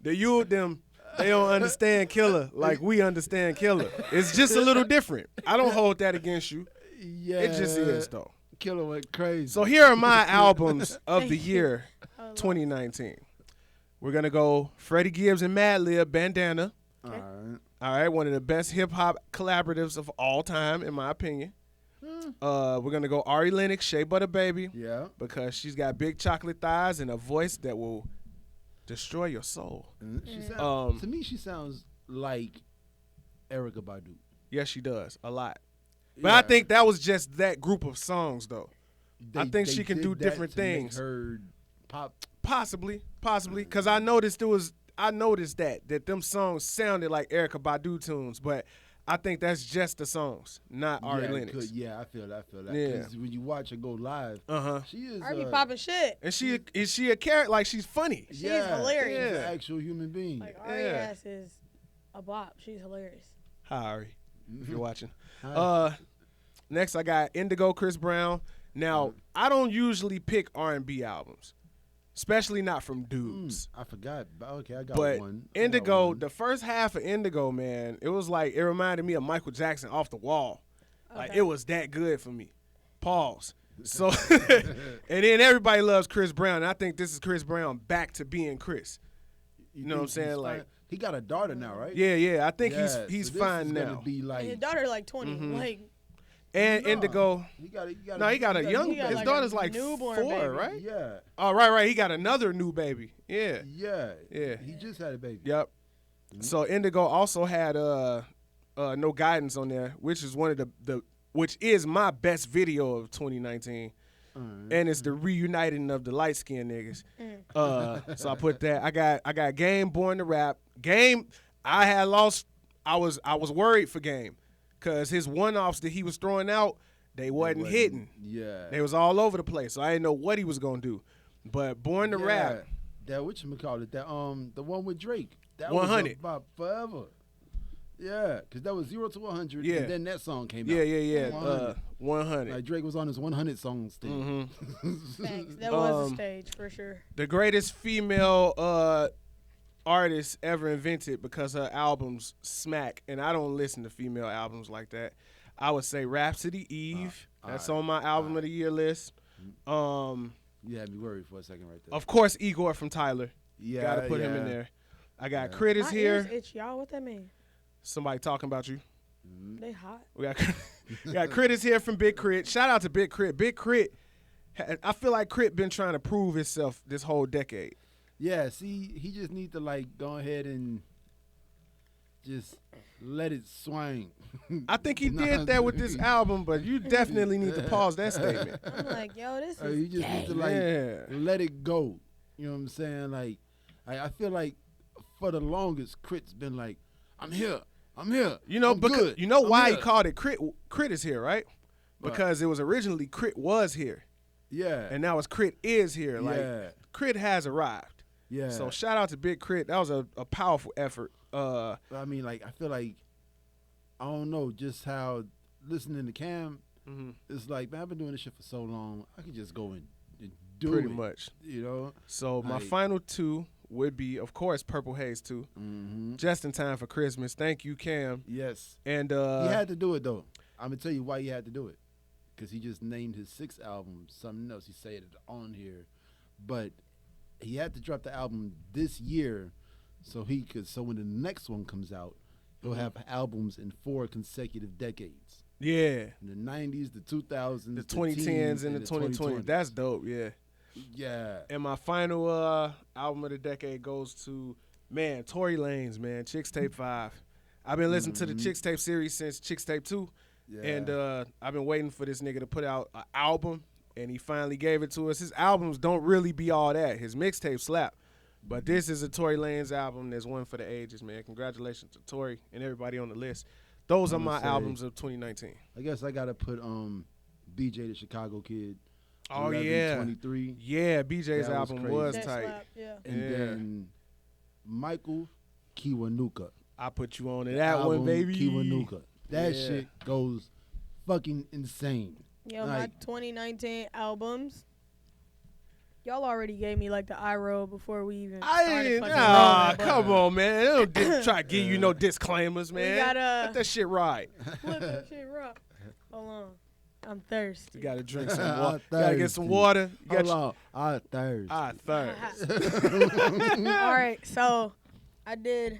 the youth them, they don't understand killer like we understand killer. It's just a little different. I don't hold that against you. Yeah, It just is though. Killer went crazy. So here are my albums of the year 2019. We're gonna go Freddie Gibbs and Madlib, Bandana. all right. All right, one of the best hip hop collaboratives of all time, in my opinion. We're gonna go Ari Lennox, Shea Butter Baby, Yeah. because she's got big chocolate thighs and a voice that will destroy your soul. She sounds, Um, to me, she sounds like Erykah Badu. Yes, she does a lot. But I think that was just that group of songs, though. I think she can did do that different to make things. her pop. Possibly, because I noticed that them songs sounded like Erykah Badu tunes, but I think that's just the songs, not Ari yeah, it Lennox. could- yeah, I feel that. Yeah. 'Cause when you watch her go live, she is. I be popping shit. And is she a character? Like she's funny. She's hilarious. She's an actual human being. Like Ari Yeah. ass is a bop. She's hilarious. Hi Ari, if you're watching. Hi. Next I got Indigo, Chris Brown. Now I don't usually pick R&B albums, especially not from dudes. I forgot. Okay, I got But one. Indigo, the first half of Indigo, man, it was like it reminded me of Michael Jackson off the wall. Like Okay. it was that good for me. Pause. So, and then everybody loves Chris Brown. And I think this is Chris Brown back to being Chris. You know what I'm saying? Like, he got a daughter now, right? yeah. I think Yeah, he's so this fine is now. Gonna be And like his daughter like 20. Like And No, Indigo. He got No, he got a young. he got His like daughter's a like newborn 4, baby. right? Yeah, Oh, right. He got another new baby. Yeah. yeah. Yeah. He just had a baby. Yep. So Indigo also had No Guidance on there, which is one of which is my best video of 2019. And it's the reuniting of the light skinned niggas. So I put that. I got Game, Born to Rap. Game, I had lost. I was worried for Game, cause his one-offs that he was throwing out, they wasn't hitting. Yeah. They was all over the place. So I didn't know what he was gonna do. But Born to Rap. That whatchamacallit, that the one with Drake. That 100. was about forever. Yeah, because that was 0 to 100. Yeah. And then that song came Yeah. out. 100. 100. Like Drake was on his 100 song stage. thanks. That was a stage for sure. The greatest female artist ever invented, because her albums smack, and I don't listen to female albums like that. I would say Rhapsody Eve. That's on my album of the year list. You had me worried for a second right there. Of course, Igor from Tyler. Yeah, Gotta put him in there. I got Crit is My here. ears itch, y'all. What that mean? Somebody talking about you. They hot. We got Crit is here from Big Crit. Shout out to Big Crit. Big Crit I feel like Crit been trying to prove himself this whole decade. Yeah, see, he just need to like go ahead and just let it swing. I think he did that with this album, but you definitely need to pause that statement. I'm like, yo, this is You just need to like let it go. You know what I'm saying? Like, I feel like for the longest, Crit's been like, I'm here. You know, I'm because good. you know I'm why here. he called it Crit? Crit is here, right? Because it was originally Crit was here, Yeah. and now it's Crit is here. Like Yeah. Crit has arrived. Yeah. So shout out to Big Crit. That was a powerful effort. I mean, like, I feel like, I don't know, just how listening to Cam, it's like, man, I've been doing this shit for so long. I can just go and do pretty it. much. You know? So my Like- final two would be, of course, Purple Haze 2. Mm-hmm. Just in time for Christmas. Thank you, Cam. Yes. And He had to do it, though. I'm going to tell you why he had to do it. Because he just named his 6th album something else. He said it on here. But he had to drop the album this year so when the next one comes out, he'll have albums in 4 consecutive decades. yeah, In the 90s, the 2000s, the 2010s and the 2020s. 2020s. That's dope, yeah. Yeah. And my final album of the decade goes to, man, Tory Lanez, man, Chicks Tape 5. I've been listening to the Chicks Tape series since Chicks Tape 2. Yeah. And I've been waiting for this nigga to put out an album, and he finally gave it to us. His albums don't really be all that. His mixtape slap. But this is a Tory Lanez album that's one for the ages, man. Congratulations to Tory and everybody on the list. Those are my albums of 2019. I guess I got to put BJ the Chicago Kid. Oh, 11, yeah. 23. Yeah, BJ's That was album crazy. was that tight. slap, yeah. And Yeah. then Michael Kiwanuka. I put you on to that Album, one, baby. Kiwanuka. That Yeah. shit goes fucking insane. Yo, Like- my 2019 albums. Y'all already gave me like the eye roll before we even I started didn't. fucking Nah, rolling, but come on, man. They don't try to give you no disclaimers, man. gotta- Let that shit ride. Flip that shit rough. Hold on. I'm thirsty. You gotta drink some I'm water. You gotta get some thirsty. water. You got Hold on. I thirst. thirst. All right, so I did.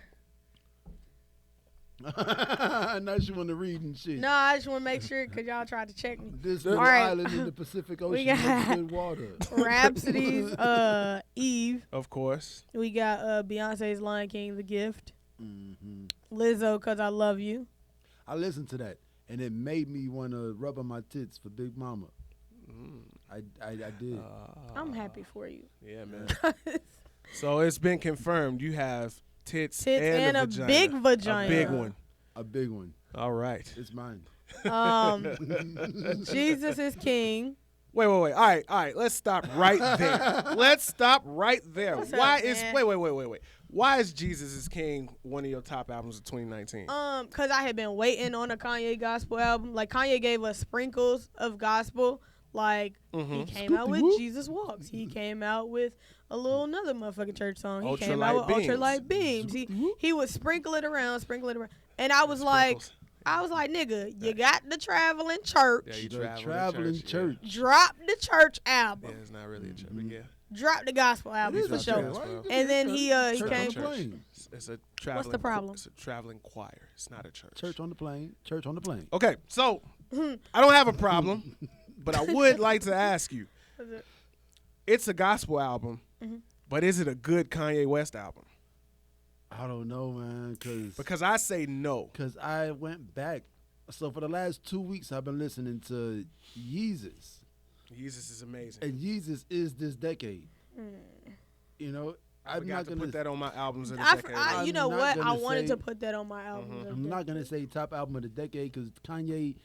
Now she want to read and shit. No, I just want to make sure because y'all tried to check me. This All little right. island in the Pacific We Ocean got- has good water. Rhapsody's Eve. Of course. We got Beyonce's Lion King, The Gift. Hmm. Lizzo, Cause I Love You. I listened to that, and it made me want to rub on my tits for Big Mama. I did. I'm happy for you. Yeah, man. So it's been confirmed. You have tits, Tits and a vagina. big vagina. A big one. A big one. All right. It's mine. Jesus is King. Wait. All right. Let's stop right there. Let's stop right there. What's Why up, is man? wait. Why is Jesus is King one of your top albums of 2019? Cause I had been waiting on a Kanye gospel album. Like Kanye gave us sprinkles of gospel. Like he came out with Scoop-de-whoop. Jesus Walks. He came out with a little another motherfucking church song. He came Ultralight out with Beams. Ultralight Beams. He would sprinkle it around. And I was like, nigga, you got the traveling church. Yeah, you The traveling traveling church. church. Drop the church album. Yeah, it's not really a church, but yeah. Drop the gospel album It is for a sure. church. Why you And then he Church on came. the plane. It's a traveling. the problem? It's a traveling choir. It's not a church. Church on the plane. Church on the plane. Okay, so I don't have a problem, but I would like to ask you. It's a gospel album, but is it a good Kanye West album? I don't know, man, Because I say no. because I went back. So for the last 2 weeks, I've been listening to Yeezus, Jesus is amazing. and Yeezus is this decade. You know, I I'm forgot not to gonna. put that on my albums of the I, decade. I, you I'm know not what? I gonna wanted say- to put that on my album. I'm not gonna say top album of the decade because Kanye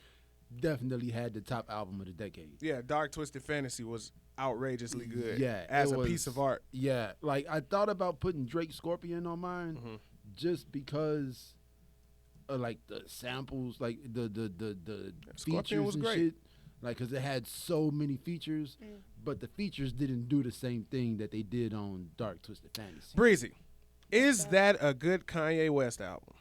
definitely had the top album of the decade. Yeah, Dark Twisted Fantasy was outrageously good. Yeah, as it a was- piece of art. Yeah, like I thought about putting Drake Scorpion on mine just because of like the samples, like the Scorpion features was and great. shit. Like, cause it had so many features, but the features didn't do the same thing that they did on Dark Twisted Fantasy. Breezy, is that a good Kanye West album?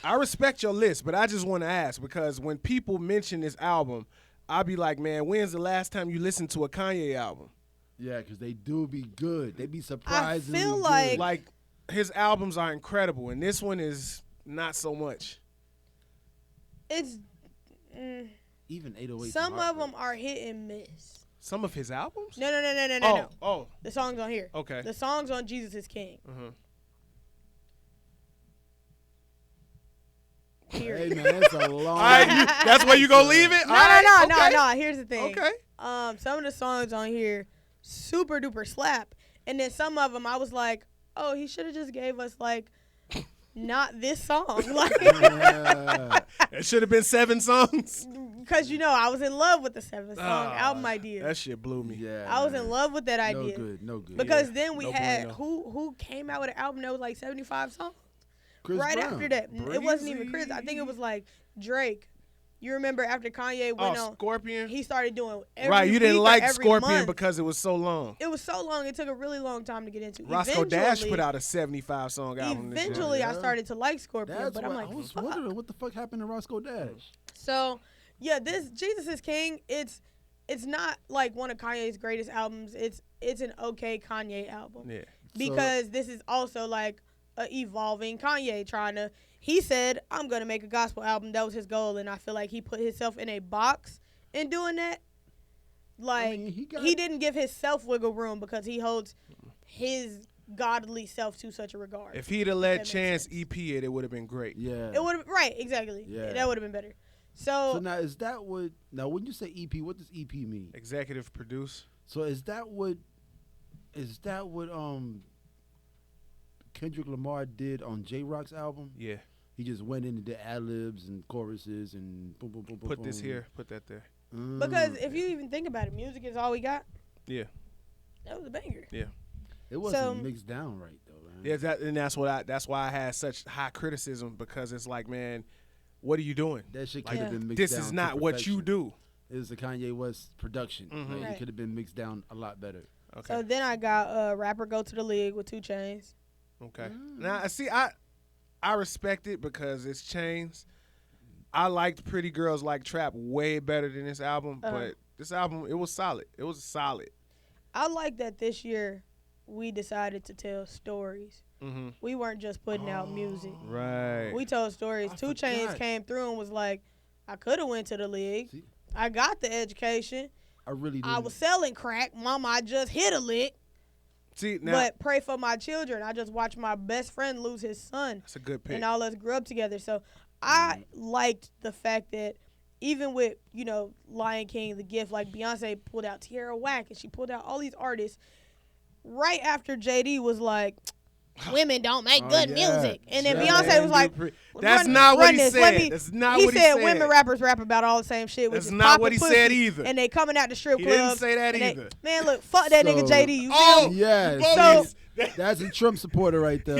I respect your list, but I just want to ask because when people mention this album, I'll be like, man, when's the last time you listened to a Kanye album? Yeah, cause they do be good. They be I surprisingly feel good. like Like, his albums are incredible, and this one is not so much. it's even 808. Some of them are hit and miss. Some of his albums? No. Oh. The songs on here. Okay. The songs on Jesus is King. Hey man, that's a long. That's where you gonna leave it? No. Here's the thing. Okay. Some of the songs on here, super duper slap, and then some of them I was like, oh, he should have just gave us like, not this song, like. It should have been 7 songs. Because I was in love with the 7-song album idea. That shit blew me. Yeah, I was in love with that idea. No good. Because then we had who came out with an album that was like 75 songs. Chris right Brown. after that, it wasn't even Chris. I think it was like Drake. You remember after Kanye went on Scorpion? He started doing every right, you didn't week like or every Scorpion month. because it was so long. It was so long. It took a really long time to get into. Roscoe Dash put out a 75-song album. Eventually, I started to like Scorpion, That's but I'm like, I was wondering what the fuck happened to Roscoe Dash. So, yeah, this Jesus is King. It's not like one of Kanye's greatest albums. It's an okay Kanye album. Yeah. Because this is also like a evolving Kanye trying to. He said, I'm going to make a gospel album. That was his goal, and I feel like he put himself in a box in doing that. Like, he didn't give himself wiggle room because he holds his godly self to such a regard. If he'd have let Chance EP it would have been great. Yeah. It would have, right, exactly. Yeah. That would have been better. So now, is that what, now when you say EP, what does EP mean? Executive produce. So is that what Kendrick Lamar did on J-Rock's album? Yeah. He just went in and did ad-libs and choruses and boom, boom, boom, boom. Put this here, put that there. Because if you even think about it, music is all we got. Yeah. That was a banger. Yeah. It wasn't mixed down right though, man. Yeah, that's why I had such high criticism, because it's like, man, what are you doing? That shit could have been mixed this down. This is not what you do. It was a Kanye West production. Like, it could have been mixed down a lot better. Okay. So then I got rapper Go to the League with 2 Chainz. Okay. Now, see, I respect it because it's Chainz. I liked Pretty Girls Like Trap way better than this album, but this album, it was solid. It was solid. I like that this year we decided to tell stories. We weren't just putting out music. Right. We told stories. 2 Chainz came through and was like, I could have went to the league. See? I got the education. I was selling crack. Mama, I just hit a lick. See, now, but pray for my children. I just watched my best friend lose his son. That's a good pick. And all us grew up together. So I liked the fact that even with, Lion King, The Gift, like Beyonce pulled out Tierra Whack and she pulled out all these artists right after JD was like, women don't make good music. And then Beyonce was like, that's not what he said. That's not what he said. He said women rappers rap about all the same shit. That's not what he said either. And they coming out the strip clubs. He didn't say that either. Man, look, fuck that nigga JD. You yes. That's a Trump supporter right there.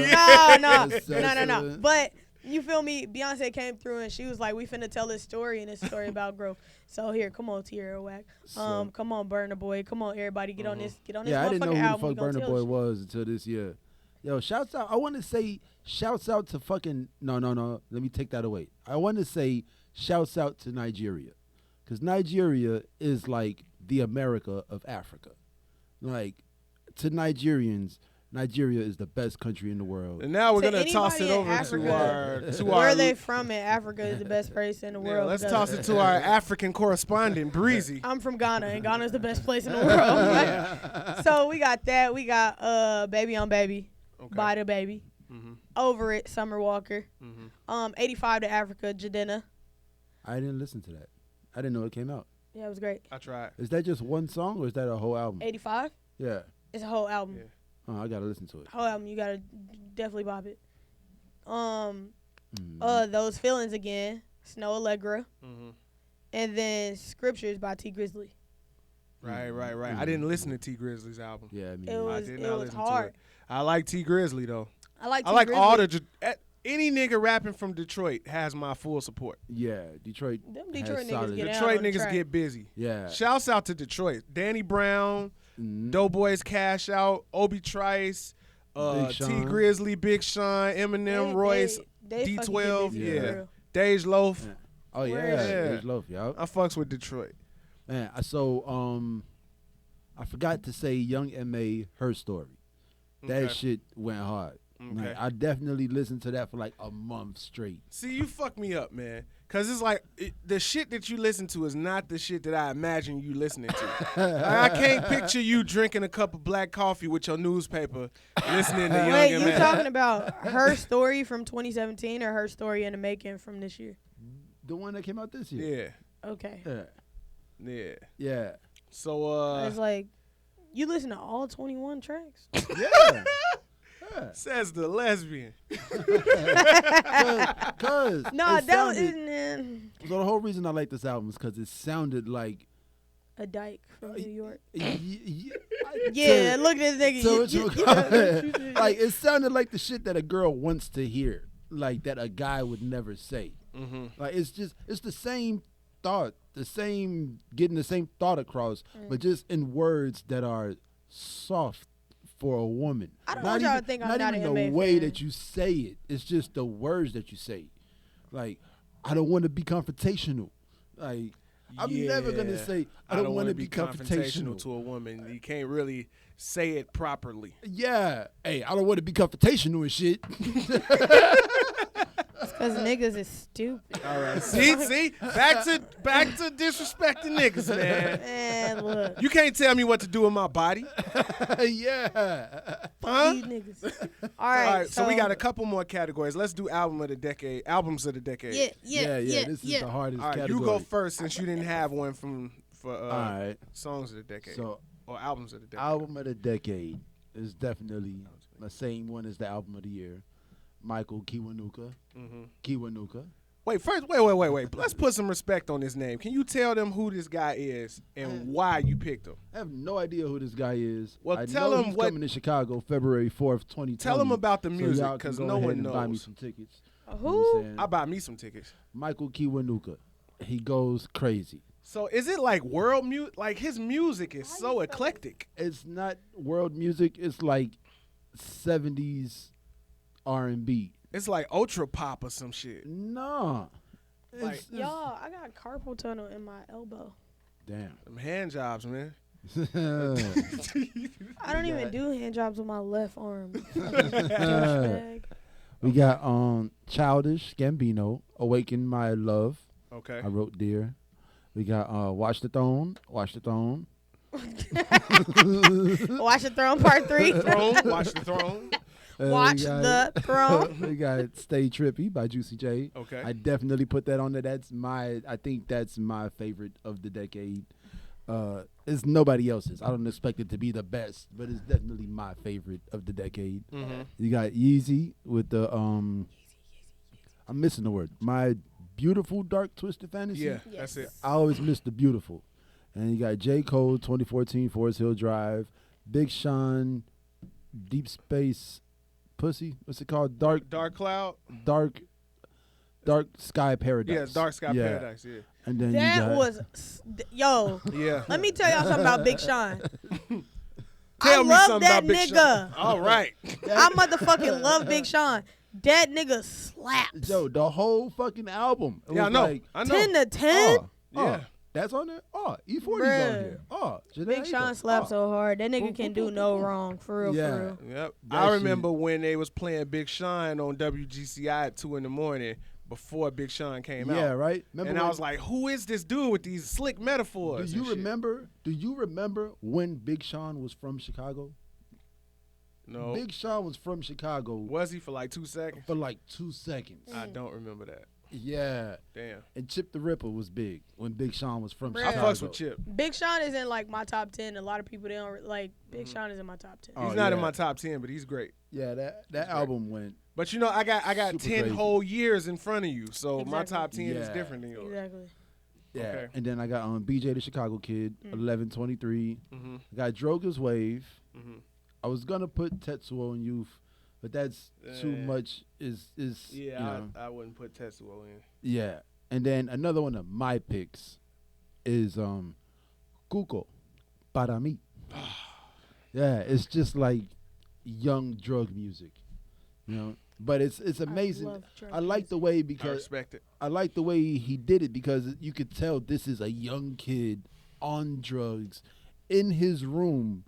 No. But you feel me? Beyonce came through and she was like, we finna tell this story, and it's a story about growth. So here, come on, Tierra Whack. Come on, Burna Boy. Come on, everybody, get on this. Get on this. Yeah, I didn't know album. who the fuck Burna Boy was until this year. Yo, shouts out. I want to say shouts out to fucking no. Let me take that away. I want to say shouts out to Nigeria, because Nigeria is like the America of Africa. Like, to Nigerians, Nigeria is the best country in the world. And now we're gonna toss it over to our. Where are they from in Africa is the best place in the world. Let's toss it to our African correspondent, Breezy. I'm from Ghana, and Ghana is the best place in the world. So we got that. We got Baby on Baby. Okay. By the Baby. Over It, Summer Walker. 85 to Africa, Jadena. I didn't listen to that. I didn't know it came out. Yeah, it was great. I tried. Is that just one song or is that a whole album? 85? Yeah. It's a whole album. Yeah. Oh, I gotta listen to it. Whole album, you gotta definitely bop it. Those Feelings Again, Snow Allegra. And then Scriptures by T Grizzly. Right. I didn't listen to T Grizzly's album. Yeah, I mean, I did not listen hard. to it. I like T Grizzly though. I like all the any nigga rapping from Detroit has my full support. Yeah, Detroit. Them Detroit niggas get Detroit niggas get busy. Yeah. Shouts out to Detroit. Danny Brown, Doughboys Cash Out, Obi Trice, T Grizzly, Big Sean, Eminem, Royce, D12, yeah. Dej Loaf. Yeah. Oh yeah, Dej Loaf, yo. I fucks with Detroit. Man, so I forgot to say Young M.A. Her Story. That shit went hard. Okay. Like, I definitely listened to that for like a month straight. See, you fuck me up, man. Cause it's like the shit that you listen to is not the shit that I imagine you listening to. I can't picture you drinking a cup of black coffee with your newspaper, listening to Young Wait, and you Mad. talking about Her Story from 2017 or Her Story in the Making from this year? The one that came out this year. Yeah, Okay. yeah. Yeah. So It's like, you listen to all 21 tracks? Yeah. says the lesbian. Cause No, it that was sounded- so the whole reason I like this album is because it sounded like a dyke from New York. yeah, Look at this nigga. So what you call it? Like, it sounded like the shit that a girl wants to hear, like that a guy would never say. Mm-hmm. Like, it's the same thought, getting the same thought across, but just in words that are soft for a woman. I don't want y'all to think I'm not even an the MA way fan. that you say it. It's just the words that you say. Like, I don't want to be confrontational. Like, I'm never gonna say I don't want to be confrontational to a woman. You can't really say it properly. Yeah. Hey, I don't want to be confrontational and shit. Because niggas is stupid. All right. See, back to disrespecting niggas, man. Man, look. You can't tell me what to do with my body. Yeah. Huh? These niggas. All All right. right, so we got a couple more categories. Let's do albums of the decade. Yeah. This is the hardest All right, category. you go first since you didn't have one for All right. songs of the decade So, or albums of the decade. album of the decade is definitely the same one as the album of the year. Michael Kiwanuka. Mm-hmm. Kiwanuka. Wait. Let's put some respect on his name. Can you tell them who this guy is and why you picked him? I have no idea who this guy is. Well, I tell know him he's what- coming to Chicago February 4th, 2020. Tell him about the so music, y'all can 'cause go no ahead one and buy me knows. some tickets. You know what I'm Who? saying? I buy me some tickets. Michael Kiwanuka. He goes crazy. So is it like world music? Like his music is so eclectic. It's not world music. It's like 70s R&B. It's like ultra pop or some shit. Nah. Like- It's- Y'all, I got carpal tunnel in my elbow. Damn. Them hand jobs, man. I don't even do hand jobs with my left arm. Douchebag. We got Childish Gambino, Awaken My Love. Okay. I wrote Dear. We got Watch the Throne. Watch the Throne Part 3. Throne. Watch the Throne. Watch we got- the Throne. We got Stay Trippy by Juicy J. Okay. I definitely put that on there. I think that's my favorite of the decade. It's nobody else's. I don't expect it to be the best, but it's definitely my favorite of the decade. Mm-hmm. You got Yeezy with the I'm missing the word. My Beautiful Dark Twisted Fantasy. Yeah, Yes. that's it. I always miss the beautiful. And you got J. Cole 2014 Forest Hill Drive, Big Sean, Deep Space Pussy. What's it called? Dark Cloud. Sky Paradise. Yeah, Dark Sky Yeah. Paradise. Yeah. And then That you got, was, yo. Yeah. Let me tell y'all something about Big Sean. Tell I me love something that about Big nigga. Sean. All right. I motherfucking love Big Sean. That nigga slaps. Yo, the whole fucking album. It Yeah, I was know. like, I know. 10 to 10? yeah. That's on there? E40's on Bruh. here. Janae Big Sean Aiko. slaps so hard. That nigga Boom, can boom, do boom, no boom. wrong. For real, Yeah. for real. Yep. That I shit- remember when they was playing Big Sean on WGCI at 2 in.the morning before Big Sean came out. Yeah, right? Remember And I when- was like, who is this dude with these slick metaphors? Do you and shit? remember? Do you remember when Big Sean was from Chicago? No. Big Sean was from Chicago Was he for like 2 seconds? for like 2 seconds. I don't remember that. Yeah. Damn. And Chip the Ripper was big when Big Sean was from Bruh. I Chicago. fucks with Chip. Big Sean is in like my top 10. A lot of people, they don't like Big Sean is in my top 10. Oh, He's not in yeah. my top 10, but he's great. Yeah, that album went. But you know, I got Super 10 crazy. whole years in front of you, so my Exactly. top 10 is Yeah. different than yours. Exactly. Yeah. Okay. And then I got BJ the Chicago Kid, 1123. Mm-hmm. I got Droga's Wave. Mm-hmm. I was gonna put Tetsuo and Youth, but that's too much. Is Yeah, you know, I wouldn't put Tetsuo in. yeah. And then another one of my picks is Cuco para mí. Yeah, it's just like young drug music, you know. But it's amazing. love drug I like the way I because respect it. I like the way he did it because you could tell this is a young kid on drugs in his room.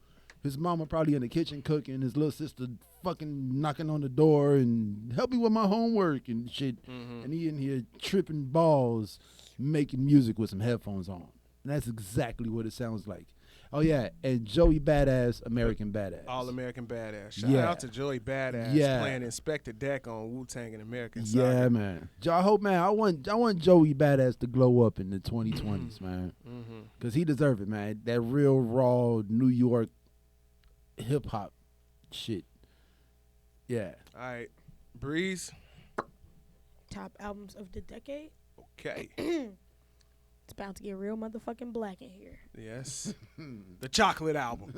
his mama probably in the kitchen cooking, his little sister fucking knocking on the door and help me with my homework and shit. And he in here tripping balls, making music with some headphones on. And that's exactly what it sounds like. Oh, yeah, and Joey Badass, American Badass. All American Badass. Shout out to Joey Badass playing Inspector Deck on Wu-Tang and American Saga. Yeah, man. I hope, man, I want Joey Badass to glow up in the 2020s, man. Because he deserves it, man. That real raw New York hip-hop shit. Yeah. All right. Breeze. Top albums of the decade. Okay. It's about to get real motherfucking black in here. Yes. The Chocolate Album.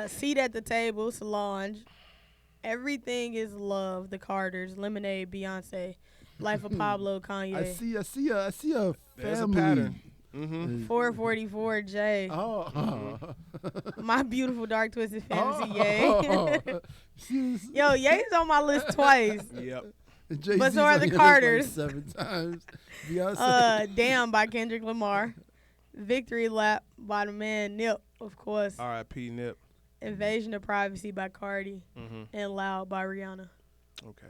Seat at the Table, Solange. Everything is Love, The Carters, Lemonade, Beyonce, Life of Pablo, Kanye. I see a family. There's a pattern. 444 J. Oh. My Beautiful Dark Twisted Fantasy, Ye. Yo, Ye's on my list twice. Yep. But so are the Carters. Like 7 times. Beyonce. Damn by Kendrick Lamar. Victory Lap by the man Nip, of course. R.I.P. Nip. Invasion of Privacy by Cardi. And Loud by Rihanna. Okay.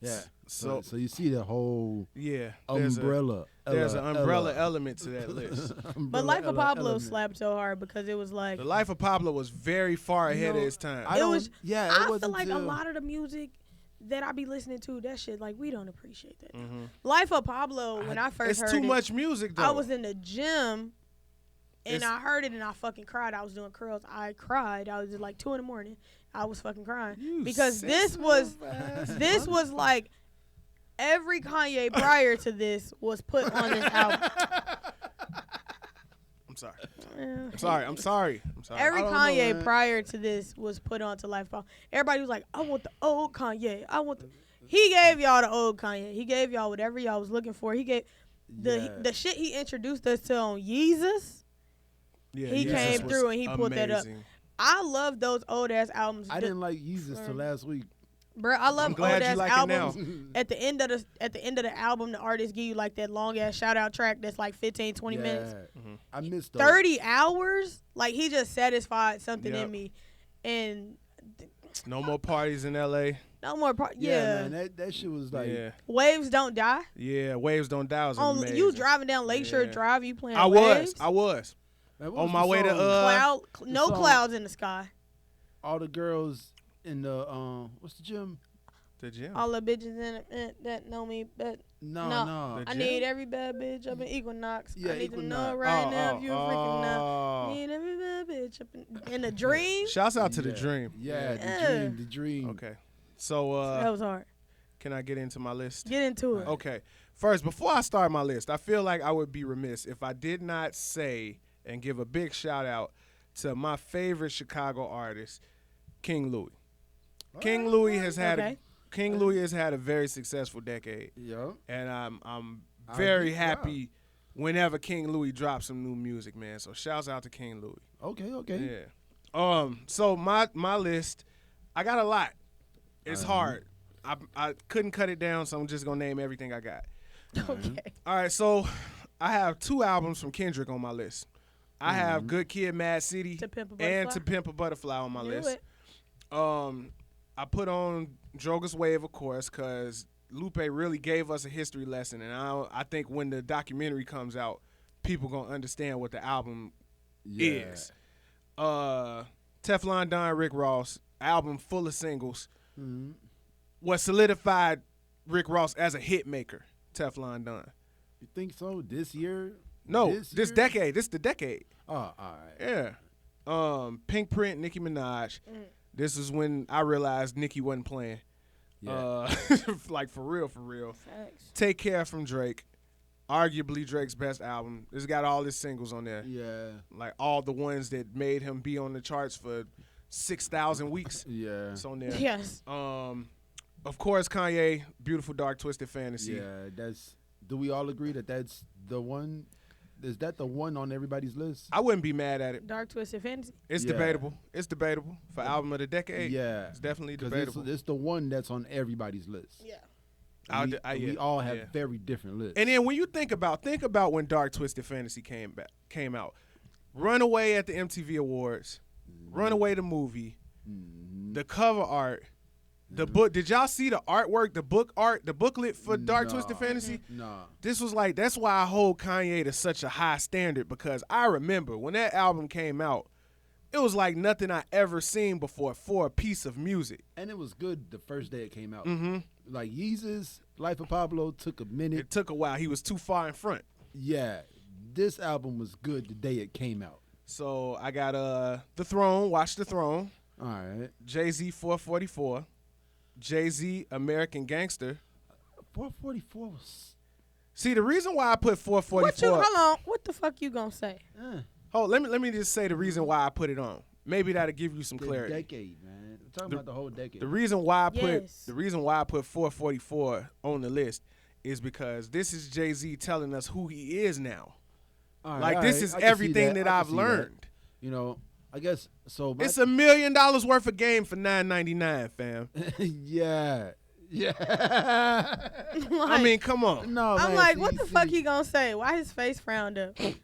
Yeah. So you see the whole umbrella. There's an umbrella Ella. element to that list. But Life of Pablo slapped so hard because it was like The Life of Pablo was very far ahead of its time. I feel like a lot of the music that I be listening to, that shit, like, we don't appreciate that. Life of Pablo, when I first heard it. It's too much music, though. I was in the gym, and I heard it, and I fucking cried. I was doing curls. I cried. I was just like 2 in the morning. I was fucking crying. Because this was like, every Kanye prior to this was put on this album. I'm sorry. Every Kanye prior to this was put onto Life of Pablo. Everybody was like, I want the old Kanye. He gave y'all the old Kanye. He gave y'all whatever y'all was looking for. He gave the shit he introduced us to on Yeezus. Yeah, he came through and he pulled that up. I love those old ass albums. I didn't like Yeezus till last week. Bro, I love old ass like albums. At the end of the album, the artist give you like that long ass shout out track that's like 15, 20 minutes. I missed those. 30 hours? Like, he just satisfied something in me. And no more parties in LA. No more parties. Yeah. Man, that shit was like Waves Don't Die. Yeah, Waves Don't Die was amazing. You driving down Lakeshore Drive, you playing Waves? I was. On my way to clouds in the sky. All the girls in the what's the gym? The gym. All the bitches in it that know me, but no. I need every bad bitch up in Equinox. Yeah, I need Equinox. to know right now if you're freaking nut. Need every bad bitch up in the Dream. Shouts out to the Dream. Yeah, the Dream. Okay, so that was hard. Can I get into my list? Get into it. Okay. First, before I start my list, I feel like I would be remiss if I did not say and give a big shout out to my favorite Chicago artist, King Louis. King Louis has had a very successful decade. Yeah. And I'm very happy whenever King Louis drops some new music, man. So shouts out to King Louis. Okay. Yeah. So my list, I got a lot. It's hard. I couldn't cut it down, so I'm just gonna name everything I got. Okay. All right, so I have 2 albums from Kendrick on my list. I have Good Kid, Mad City, and To Pimp a Butterfly on my list. I put on Droga's Wave, of course, because Lupe really gave us a history lesson, and I think when the documentary comes out, people gonna understand what the album is. Teflon Don, Rick Ross, album full of singles. What solidified Rick Ross as a hit maker, Teflon Don. You think so? This year? No, this decade. This is the decade. Oh, all right. Yeah. Pink Print, Nicki Minaj. This is when I realized Nicki wasn't playing. Yeah. Like, for real. Facts. Take Care from Drake. Arguably Drake's best album. It's got all his singles on there. Yeah. Like, all the ones that made him be on the charts for 6,000 weeks. Yeah. It's on there. Yes. Of course, Kanye, Beautiful Dark Twisted Fantasy. Yeah, do we all agree that that's the one? Is that the one on everybody's list? I wouldn't be mad at it. Dark Twisted Fantasy. It's debatable. It's debatable for album of the decade. Yeah, it's definitely debatable. It's the one that's on everybody's list. Yeah. We all have very different lists. And then when you think about when Dark Twisted Fantasy came out, Runaway at the MTV Awards, Runaway the movie, the cover art, the book. Did y'all see the artwork, the book art, the booklet for Dark Twisted Fantasy? Nah. This was like, that's why I hold Kanye to such a high standard, because I remember when that album came out, it was like nothing I ever seen before for a piece of music. And it was good the first day it came out. Mm-hmm. Like Yeezus, Life of Pablo took a minute. It took a while. He was too far in front. Yeah. This album was good the day it came out. So I got The Throne, Watch the Throne. All right. Jay-Z 444. Jay-Z American Gangster. 444 was... See, the reason why I put 444. Hold on. What the fuck you gonna say? Hold, let me just say the reason why I put it on. Maybe that'll give you some the clarity. decade, man. We're talking about the whole decade. The reason why I Yes. put 444 on the list is because this is Jay-Z telling us who he is now. All right, Like, all this right. is I can see everything that I can I've see learned. that. You know, I guess so. It's $1 million worth of game for $9.99, fam. Yeah. Yeah. I mean, come on. No, I'm man, like, see, what the fuck he gonna say? Why his face frowned up? 'cause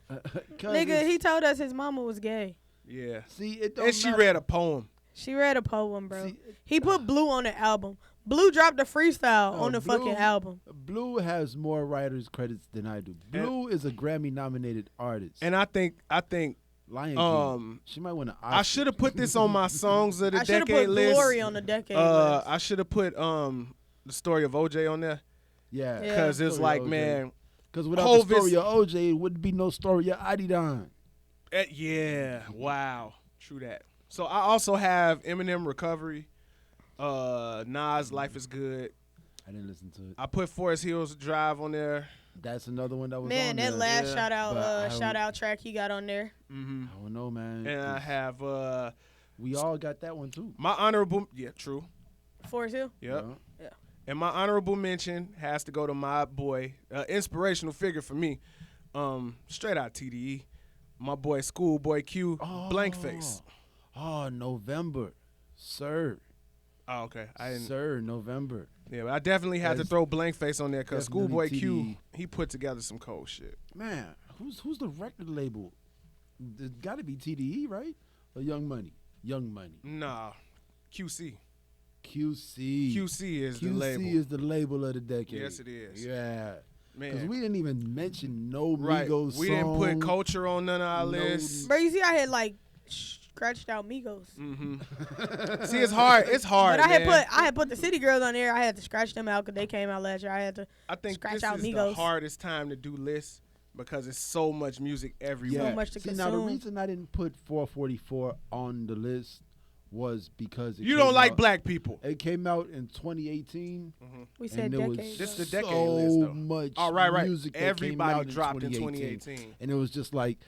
Nigga, it's- he told us his mama was gay. Yeah. See, it don't And she matter. read a poem. She read a poem, bro. See, He put Blue on the album. Blue dropped a freestyle No, on the Blue- fucking album. Blue has more writers credits than I do. Blue is a Grammy nominated artist. And I think Lion King. She might win an Oscar. I should have put this on my songs of the I should have decade put list. Glory on the decade list. I should have put the story of OJ on there, Yeah. Yeah. because it's Story like, of OJ. man, Because without Hov the story is- of OJ, it wouldn't be no story of Adidon. yeah, wow, true that. So I also have Eminem Recovery, Nas Life is Good. I didn't listen to it. I put Forest Hills Drive on there. That's another one that was Man, on that there. last Yeah. shout But I out don't- shout out track he got on there. Mm-hmm. I don't know, man. And I 'cause have we all got that one too. my honorable, yeah, true, Forest Hill. yep. Yeah. And my honorable mention has to go to my boy, inspirational figure for me, straight out TDE, my boy Schoolboy Q, Blank Face. Oh, November. Sir. Oh, okay. I didn't. Sir, November. Yeah, but I definitely had to That's throw Blank Face on there because definitely Schoolboy Q, TDE. he put together some cold shit. Man, who's the record label? It's got to be TDE, right? Or Young Money? Young Money. Nah, QC. QC. QC is the QC label. is the label of the decade. Yes, it is. Yeah. Because Man, we didn't even mention no right. Migos We didn't put song. Culture on none of our No. lists. Bro, you see, I had like scratched out Migos. Mm-hmm. See, it's hard. It's hard, But man. I had put the City Girls on there. I had to scratch them out because they came out last year. I had to. I think scratch this out is the Migos. hardest time to do lists because it's so much music everywhere. Yeah. much to See, now the consume. reason I didn't put 444 on the list was because it You came don't like out- black people. It came out in 2018. We said and there was decades. This though. the decade so list, though. much Oh, right. music that came Everybody out dropped in 2018. 2018. And it was just like,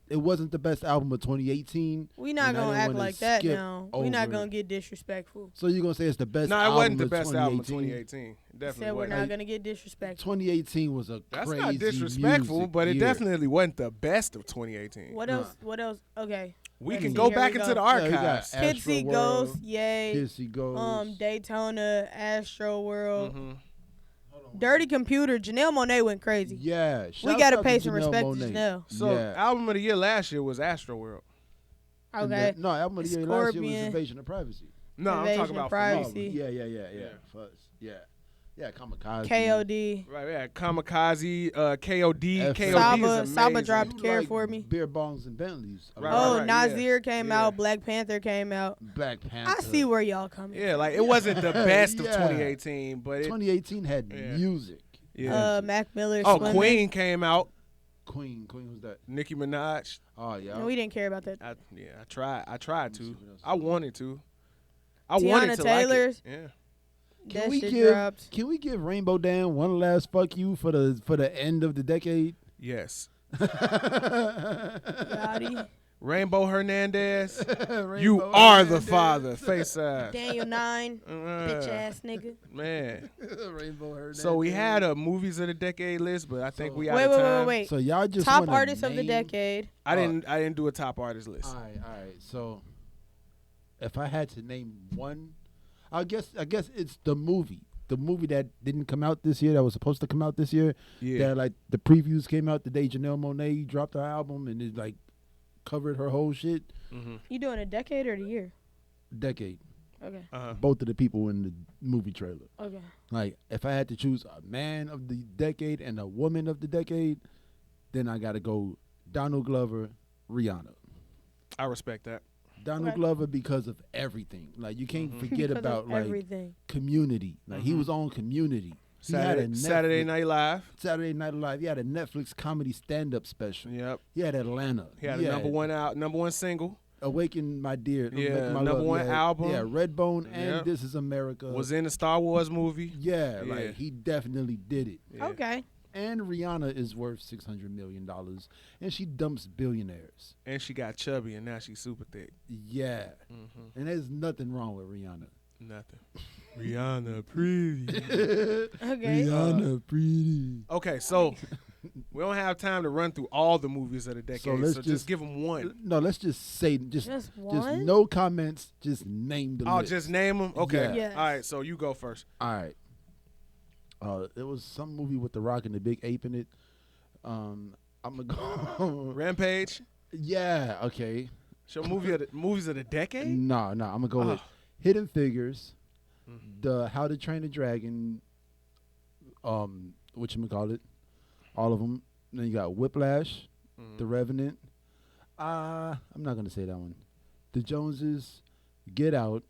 it wasn't the best album of 2018. We not and I gonna didn't act wanna like that skip now. We not over gonna it. get disrespectful. So you're going to say it's the best No, it album wasn't the of best album of 2018? 2018. It definitely Said we're wasn't. not gonna get disrespectful. 2018 was a That's crazy not disrespectful, music but it year. definitely wasn't the best of 2018. What else? What else? Okay. We Let's can see. go Here back we into go. the Yeah, we got archives. Astro Kids See World, Ghosts, yay. Kids See Ghosts. Daytona, Astro World, Mhm. Dirty Computer. Janelle Monáe went crazy. Yeah. We shouts gotta out pay to some Janelle respect Monáe. to Janelle. So, yeah. album of the year last year was Astro World. And Okay. no, album of the year last year was Scorpion. Invasion of Privacy. No, I'm Invasion talking of about Privacy. Oh, yeah. Yeah. Fuzz. Yeah, Kamikaze. KOD. Right, yeah. Kamikaze, KOD. F- KOD Saba- is amazing. Saba dropped- You Care like for Me. Beer bongs and Bentleys. Right, Oh, right, yeah. Nasir came Yeah. out. Black Panther came out. Black Panther. I see where y'all coming. Yeah, like it wasn't the best of Yeah. 2018, but it, 2018 had Yeah. music. yeah. Mac Miller. Oh, Slimmer. Queen came out. Queen, who's that? Nicki Minaj. Oh yeah. No, we didn't care about that. I tried see to. what else. I wanted to. I Tiana wanted to Taylor's. like it. Yeah. That we shit give dropped. Can we give Rainbow Dan one last fuck you for the end of the decade? Yes. Gotti. Rainbow Hernandez. Rainbow You are the Hernandez. father. Face ass. Daniel 9. Bitch ass nigga. Man. Rainbow Hernandez. So we had a movies of the decade list, but I think So- we out Wait, of wait, wait, time. wait. So y'all just Top wanna artists of the name- decade. I didn't do a top artist list. All right. So if I had to name one, I guess it's the movie that didn't come out this year, that was supposed to come out this year. Yeah. That like the previews came out the day Janelle Monáe dropped her album, and it like covered her whole shit. You doing a decade or the year? Decade. Okay. Both of the people in the movie trailer. Okay. Like, if I had to choose a man of the decade and a woman of the decade, then I got to go Donald Glover, Rihanna. I respect that. Donald Glover because of everything. Like, you can't forget Because about of like everything. Community. Like he was on Community. Saturday Night Live. Saturday Night Live. He had a Netflix comedy stand-up special. Yep. He had Atlanta. He had a number one single. Awaken My Dear. Yeah, My number Love. one album. Yeah, Redbone and This Is America. Was in the Star Wars movie. Yeah, like he definitely did it. Yeah. Okay. And Rihanna is worth $600 million, and she dumps billionaires. And she got chubby, and now she's super thick. Yeah, and there's nothing wrong with Rihanna. Nothing. Rihanna pretty. Okay. Rihanna pretty. Okay, so we don't have time to run through all the movies of the decade, so, let's just give them one. No, let's just say Just just one? no comments. Just name the list. Just name them. Okay. Yeah. Yes. All right. So you go first. All right. It was some movie with The Rock and the Big Ape in it. I'm gonna go. Rampage. Yeah. Okay. So movies of the decade. No. I'm gonna go with Hidden Figures, the How to Train a Dragon. Whatchamacallit, all of them. Then you got Whiplash, The Revenant. I'm not gonna say that one. The Joneses, Get Out,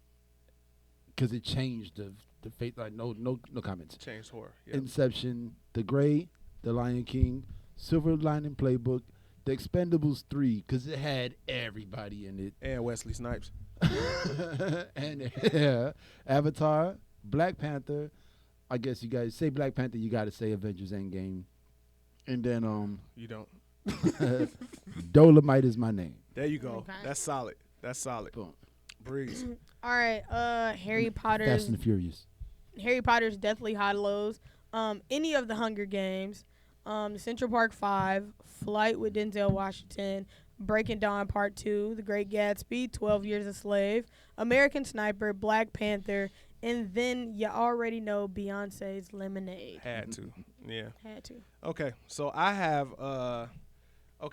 because it changed the fate. Like no comments. Changed horror. Yep. Inception, The Gray, The Lion King, Silver Lining Playbook, The Expendables 3, because it had everybody in it. And Wesley Snipes. And Avatar, Black Panther. I guess you guys say Black Panther, you got to say Avengers Endgame. And then you don't. Dolomite Is My Name. There you go. Okay. That's solid. Boom. Breeze. All right. Harry Fast Potter's and the Furious. Deathly Hallows. Any of the Hunger Games. Central Park 5, Flight with Denzel Washington, Breaking Dawn Part 2, The Great Gatsby, 12 Years a Slave, American Sniper, Black Panther, and then you already know Beyonce's Lemonade. Had to. Yeah. Had to. Okay. So I have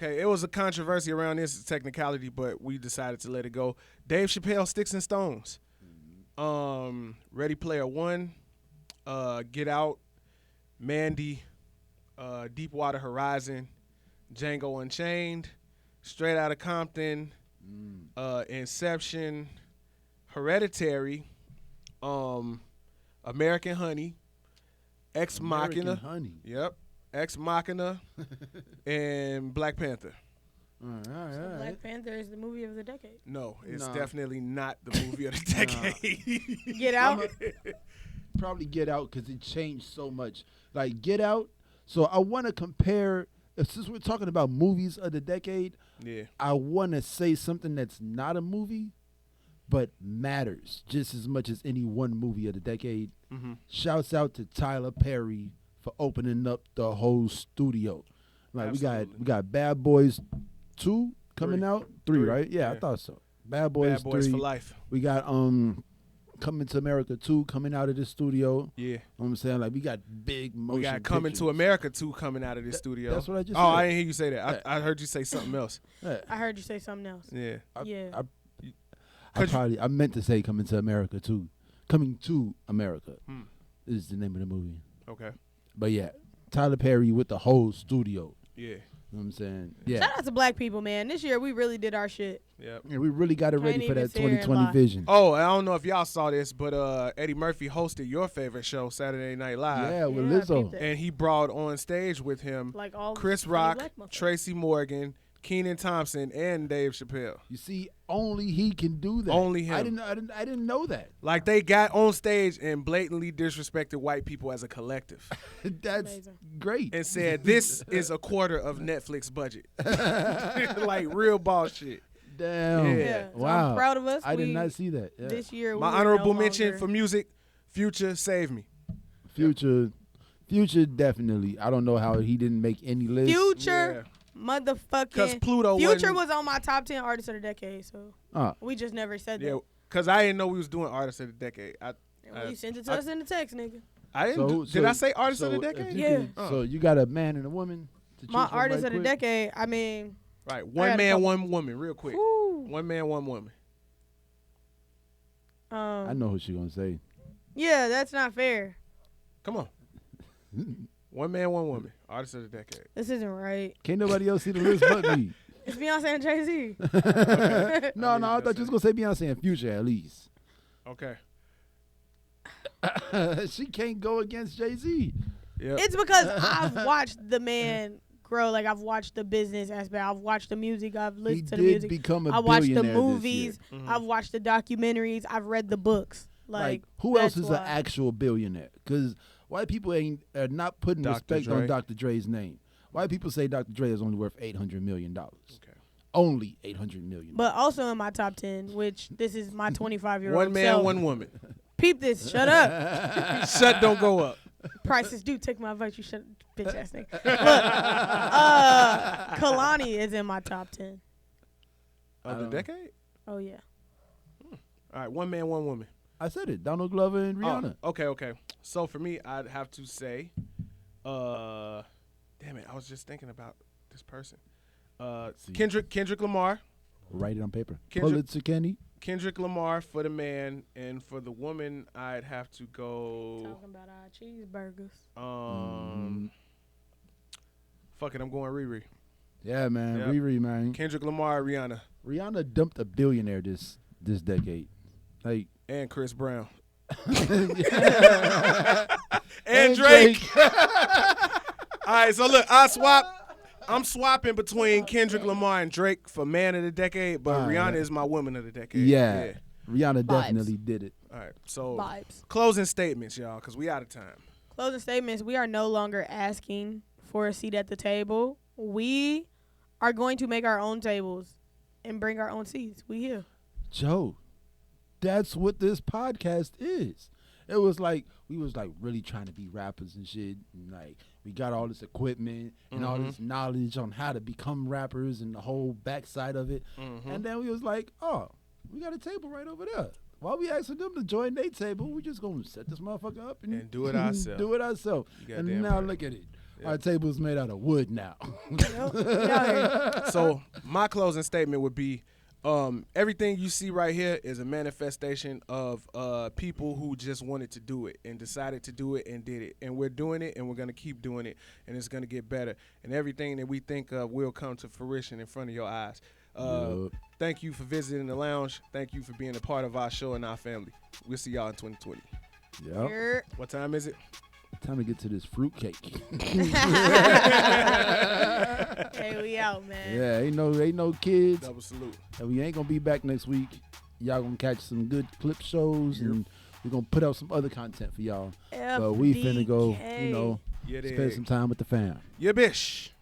it was a controversy around this technicality, but we decided to let it go. Dave Chappelle, Sticks and Stones. Ready Player One, Get Out, Mandy, Deepwater Horizon, Django Unchained, Straight Outta Compton, Inception, Hereditary, American Honey, Ex Machina. Honey. Yep. Ex Machina and Black Panther. All right. Black Panther is the movie of the decade. No, it's No. definitely not the movie of the decade. Get Out. Probably Get Out because it changed so much. Like Get Out. So I want to compare. Since we're talking about movies of the decade, Yeah. I want to say something that's not a movie, but matters just as much as any one movie of the decade. Mm-hmm. Shouts out to Tyler Perry for opening up the whole studio. Like Absolutely. we got Bad Boys 2 coming out. 3, right? Yeah, Yeah. I thought so. Bad Boys, Bad Boys 3. for Life. We got Coming to America 2 coming out of the studio. Yeah. You know what I'm saying? Like we got big motion We got Coming pictures. to America 2 coming out of this studio. That's what I just Oh, said. I didn't hear you say that. I heard you say something else. Yeah. I heard you say something else. Yeah. Yeah. I meant to say Coming to America 2. Coming to America is the name of the movie. Okay. But yeah, Tyler Perry with the whole studio. Yeah. You know what I'm saying? Yeah. Shout out to black people, man. This year we really did our shit. Yep. Yeah, we really got it ready Can't for even that sit here and 2020 lie. vision. Oh, I don't know if y'all saw this, but Eddie Murphy hosted your favorite show, Saturday Night Live. Yeah, with Yeah, I Lizzo. peeped it. And he brought on stage with him Like all Chris funny Rock, black motherfuckers. Tracy Morgan, Keenan Thompson, and Dave Chappelle. You see, only he can do that. Only him. I didn't know that. Like, they got on stage and blatantly disrespected white people as a collective That's Amazing. great. and said, this is a quarter of Netflix budget. Like, real boss shit. Damn. Yeah. So Wow. I'm proud of us. I did We- not see that. Yeah. This year we My were honorable no mention longer- for music, Future, Save Me. Future definitely. I don't know how he didn't make any list. Future Because motherfucking Pluto Future wasn't- was on my top 10 artists of the decade, so Uh, we just never said Yeah, that. because I didn't know we was doing Artists of the Decade. Well, you sent it to us in the text, nigga. I didn't. Did I say Artists of the if Decade? you Yeah. can- So you got a man and a woman to choose My from artist right of the quick? decade, I mean, Right. One man, one woman. Real quick. Woo. One man, one woman. I know who she gonna say. Yeah, that's not fair. Come on. One man, one woman. Artist of the decade. This isn't right. Can't nobody else see the list but me. It's Beyonce and Jay-Z. Okay. No, I thought you was gonna say Beyonce and Future at least. Okay. She can't go against Jay-Z. Yep. It's because I've watched the man grow. Like, I've watched the business aspect. I've watched the music. I've listened to the He music. did become a I watched the billionaire movies. this year. Mhm. I've watched the documentaries. I've read the books. Like who else that's is why. an actual billionaire? Because white people are not putting Dr. respect Dre. on Dr. Dre's name. White people say Dr. Dre is only worth $800 million. Okay. Only $800 million. But also in my top 10, which this is my 25-year-old One man, self. one woman. Peep this. Shut up. Shut, don't go up. Prices do take my vote. You shut bitch ass nigga. Look, Kalani is in my top 10. Of the decade? Oh, yeah. All right. One man, one woman. I said it. Donald Glover and Rihanna. Oh, okay. So for me, I'd have to say, damn it, I was just thinking about this person. Kendrick Lamar. Write it on paper. Kendrick- Pulitzer Kenny. Kendrick Lamar for the man, and for the woman, I'd have to go. Talking about our cheeseburgers. Fuck it, I'm going Riri. Yeah, man. Yep. Riri, man. Kendrick Lamar, Rihanna, Rihanna dumped a billionaire this decade. Like and Chris Brown, and and Drake. All right, so look, I'm swapping between Kendrick Lamar and Drake for man of the decade, but Rihanna is my woman of the decade. Yeah. Rihanna Vibes. definitely did it. All right, so Vibes. closing statements, y'all, because we out of time. Closing statements. We are no longer asking for a seat at the table. We are going to make our own tables and bring our own seats. We here. Joe, that's what this podcast is. It was like we was like really trying to be rappers and shit. And like we got all this equipment and all this knowledge on how to become rappers and the whole backside of it. And then we was like, oh, we got a table right over there. While we asking them to join their table, we just gonna set this motherfucker up and do it ourselves. do it ourselves. You And goddamn now right. look at it. Yep. Our table is made out of wood now. So my closing statement would be, everything you see right here is a manifestation of people who just wanted to do it and decided to do it and did it. And we're doing it, and we're going to keep doing it, and it's going to get better. And everything that we think of will come to fruition in front of your eyes. Thank you for visiting the lounge. Thank you for being a part of our show and our family. We'll see y'all in 2020. Yep. Here. What time is it? Time to get to this fruitcake. Hey, we out, man. Yeah, ain't no kids. Double salute. And we ain't gonna be back next week. Y'all gonna catch some good clip shows and we're gonna put out some other content for y'all. But we finna go, FDK. Yeah, spend some time with the fam. Yeah, bish.